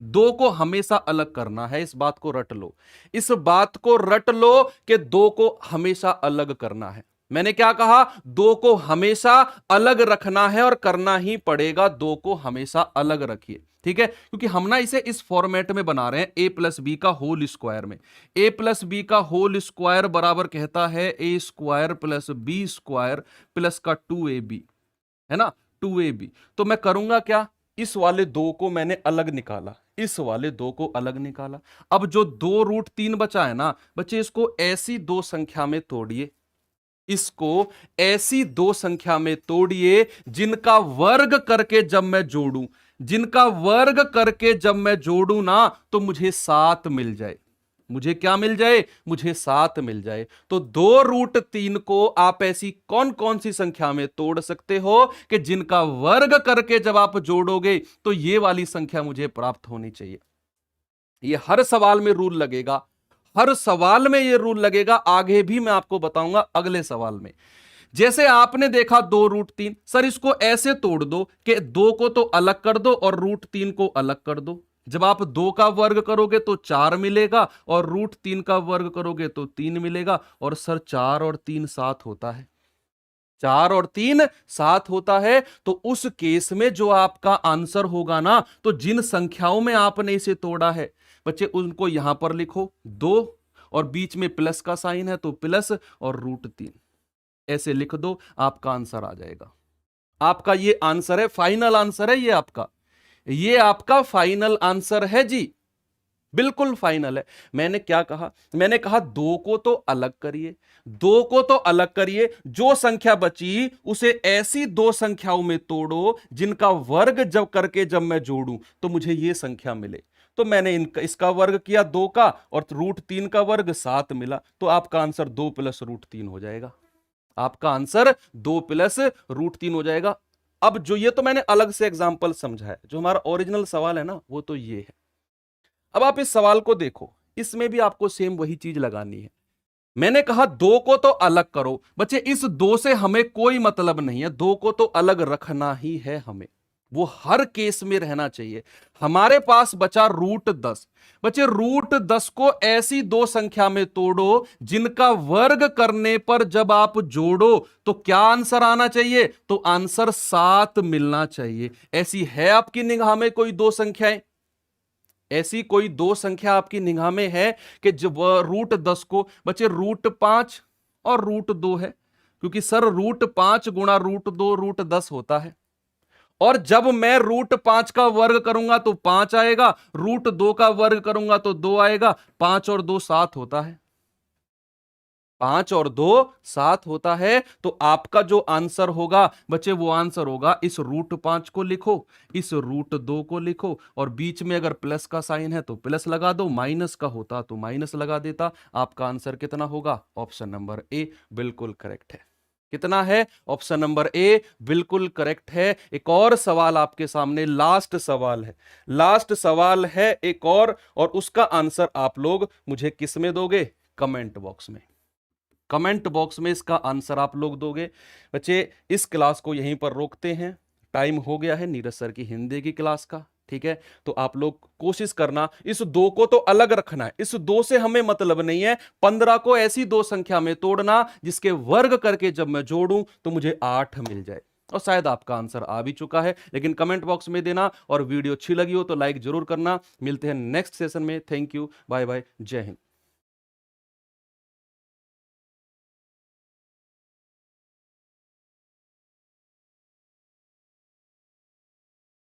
2 को हमेशा अलग करना है, इस बात को रट लो, इस बात को रट लो कि 2 को हमेशा अलग करना है। मैंने क्या कहा, दो को हमेशा अलग रखना है और करना ही पड़ेगा, दो को हमेशा अलग रखिए, ठीक है। क्योंकि हम ना इसे इस फॉर्मेट में बना रहे हैं, ए प्लस बी का होल स्क्वायर में। ए प्लस बी का होल स्क्वायर बराबर कहता है A square plus B square plus का 2ab, है ना, 2ab। तो मैं करूंगा क्या, इस वाले दो को मैंने अलग निकाला, इस वाले दो को अलग निकाला। अब जो 2√3 बचा है ना बच्चे, इसको ऐसी दो संख्या में तोड़िए, इसको ऐसी दो संख्या में तोड़िए जिनका वर्ग करके जब मैं जोड़ूं, जिनका वर्ग करके जब मैं जोड़ूं ना, तो मुझे 7 मिल जाए। मुझे क्या मिल जाए, मुझे 7 मिल जाए। तो 2√3 को आप ऐसी कौन कौन सी संख्या में तोड़ सकते हो कि जिनका वर्ग करके जब आप जोड़ोगे तो ये वाली संख्या मुझे प्राप्त होनी चाहिए। ये हर सवाल में रूल लगेगा, हर सवाल में ये रूल लगेगा, आगे भी मैं आपको बताऊंगा अगले सवाल में। जैसे आपने देखा 2√3, सर इसको ऐसे तोड़ दो कि 2 को तो अलग कर दो और √3 को अलग कर दो। जब आप 2 का वर्ग करोगे तो 4 मिलेगा और √3 का वर्ग करोगे तो 3 मिलेगा। और सर 4 और 3 7 होता है, 4 और 3 7 होता है। तो उस केस में जो आपका आंसर होगा ना, तो जिन संख्याओं में आपने इसे तोड़ा है बच्चे, उनको यहां पर लिखो 2 और बीच में प्लस का साइन है तो प्लस और √3 ऐसे लिख दो, आपका आंसर आ जाएगा। आपका ये आंसर है, फाइनल आंसर है ये आपका फाइनल आंसर है जी, बिल्कुल फाइनल है। मैंने क्या कहा, मैंने कहा 2 को तो अलग करिए, 2 को तो अलग करिए, जो संख्या बची उसे ऐसी दो संख्याओं में तोड़ो जिनका वर्ग जब करके जब मैं जोड़ूं तो मुझे ये संख्या मिले। तो मैंने इसका वर्ग किया 2 का और √3 का वर्ग 7 मिला। तो आपका आंसर 2 + √3 हो जाएगा, आपका आंसर 2 + √3 हो जाएगा। अब जो ये तो मैंने अलग से एग्जांपल समझा है, जो हमारा ओरिजिनल सवाल है ना वो तो ये है। अब आप इस सवाल को देखो, इसमें भी आपको सेम वही चीज लगानी है। मैंने कहा 2 को तो अलग करो, बच्चे इस 2 से हमें कोई मतलब नहीं है, 2 को तो अलग रखना ही है हमें, वो हर केस में रहना चाहिए। हमारे पास बचा √10, बच्चे √10 को ऐसी दो संख्या में तोड़ो जिनका वर्ग करने पर जब आप जोड़ो तो क्या आंसर आना चाहिए, तो आंसर 7 मिलना चाहिए। ऐसी है आपकी निगाह में कोई दो संख्याएं, ऐसी कोई दो संख्या आपकी निगाह में है कि जब √10 को बच्चे √5 और √2 है, क्योंकि सर √5 गुणा √2 √10 होता है। और जब मैं √5 का वर्ग करूंगा तो 5 आएगा, √2 का वर्ग करूंगा तो 2 आएगा। 5 और 2 7 होता है, 5 और 2 7 होता है। तो आपका जो आंसर होगा बच्चे, वो आंसर होगा, इस √5 को लिखो, इस √2 को लिखो, और बीच में अगर प्लस का साइन है तो प्लस लगा दो, माइनस का होता तो माइनस लगा देता। आपका आंसर कितना होगा, ऑप्शन नंबर ए बिल्कुल करेक्ट है। कितना है, ऑप्शन नंबर ए बिल्कुल करेक्ट है। एक और सवाल आपके सामने, लास्ट सवाल है, लास्ट सवाल है एक और उसका आंसर आप लोग मुझे किस में दोगे, कमेंट बॉक्स में। कमेंट बॉक्स में इसका आंसर आप लोग दोगे। बच्चे इस क्लास को यहीं पर रोकते हैं, टाइम हो गया है नीरज सर की हिंदी की क्लास का, ठीक है। तो आप लोग कोशिश करना, इस 2 को तो अलग रखना है, इस 2 से हमें मतलब नहीं है। 15 को ऐसी दो संख्या में तोड़ना जिसके वर्ग करके जब मैं जोड़ूं तो मुझे 8 मिल जाए। और शायद आपका आंसर आ भी चुका है, लेकिन कमेंट बॉक्स में देना। और वीडियो अच्छी लगी हो तो लाइक जरूर करना। मिलते हैं नेक्स्ट सेशन में। थैंक यू, बाय बाय, जय हिंद।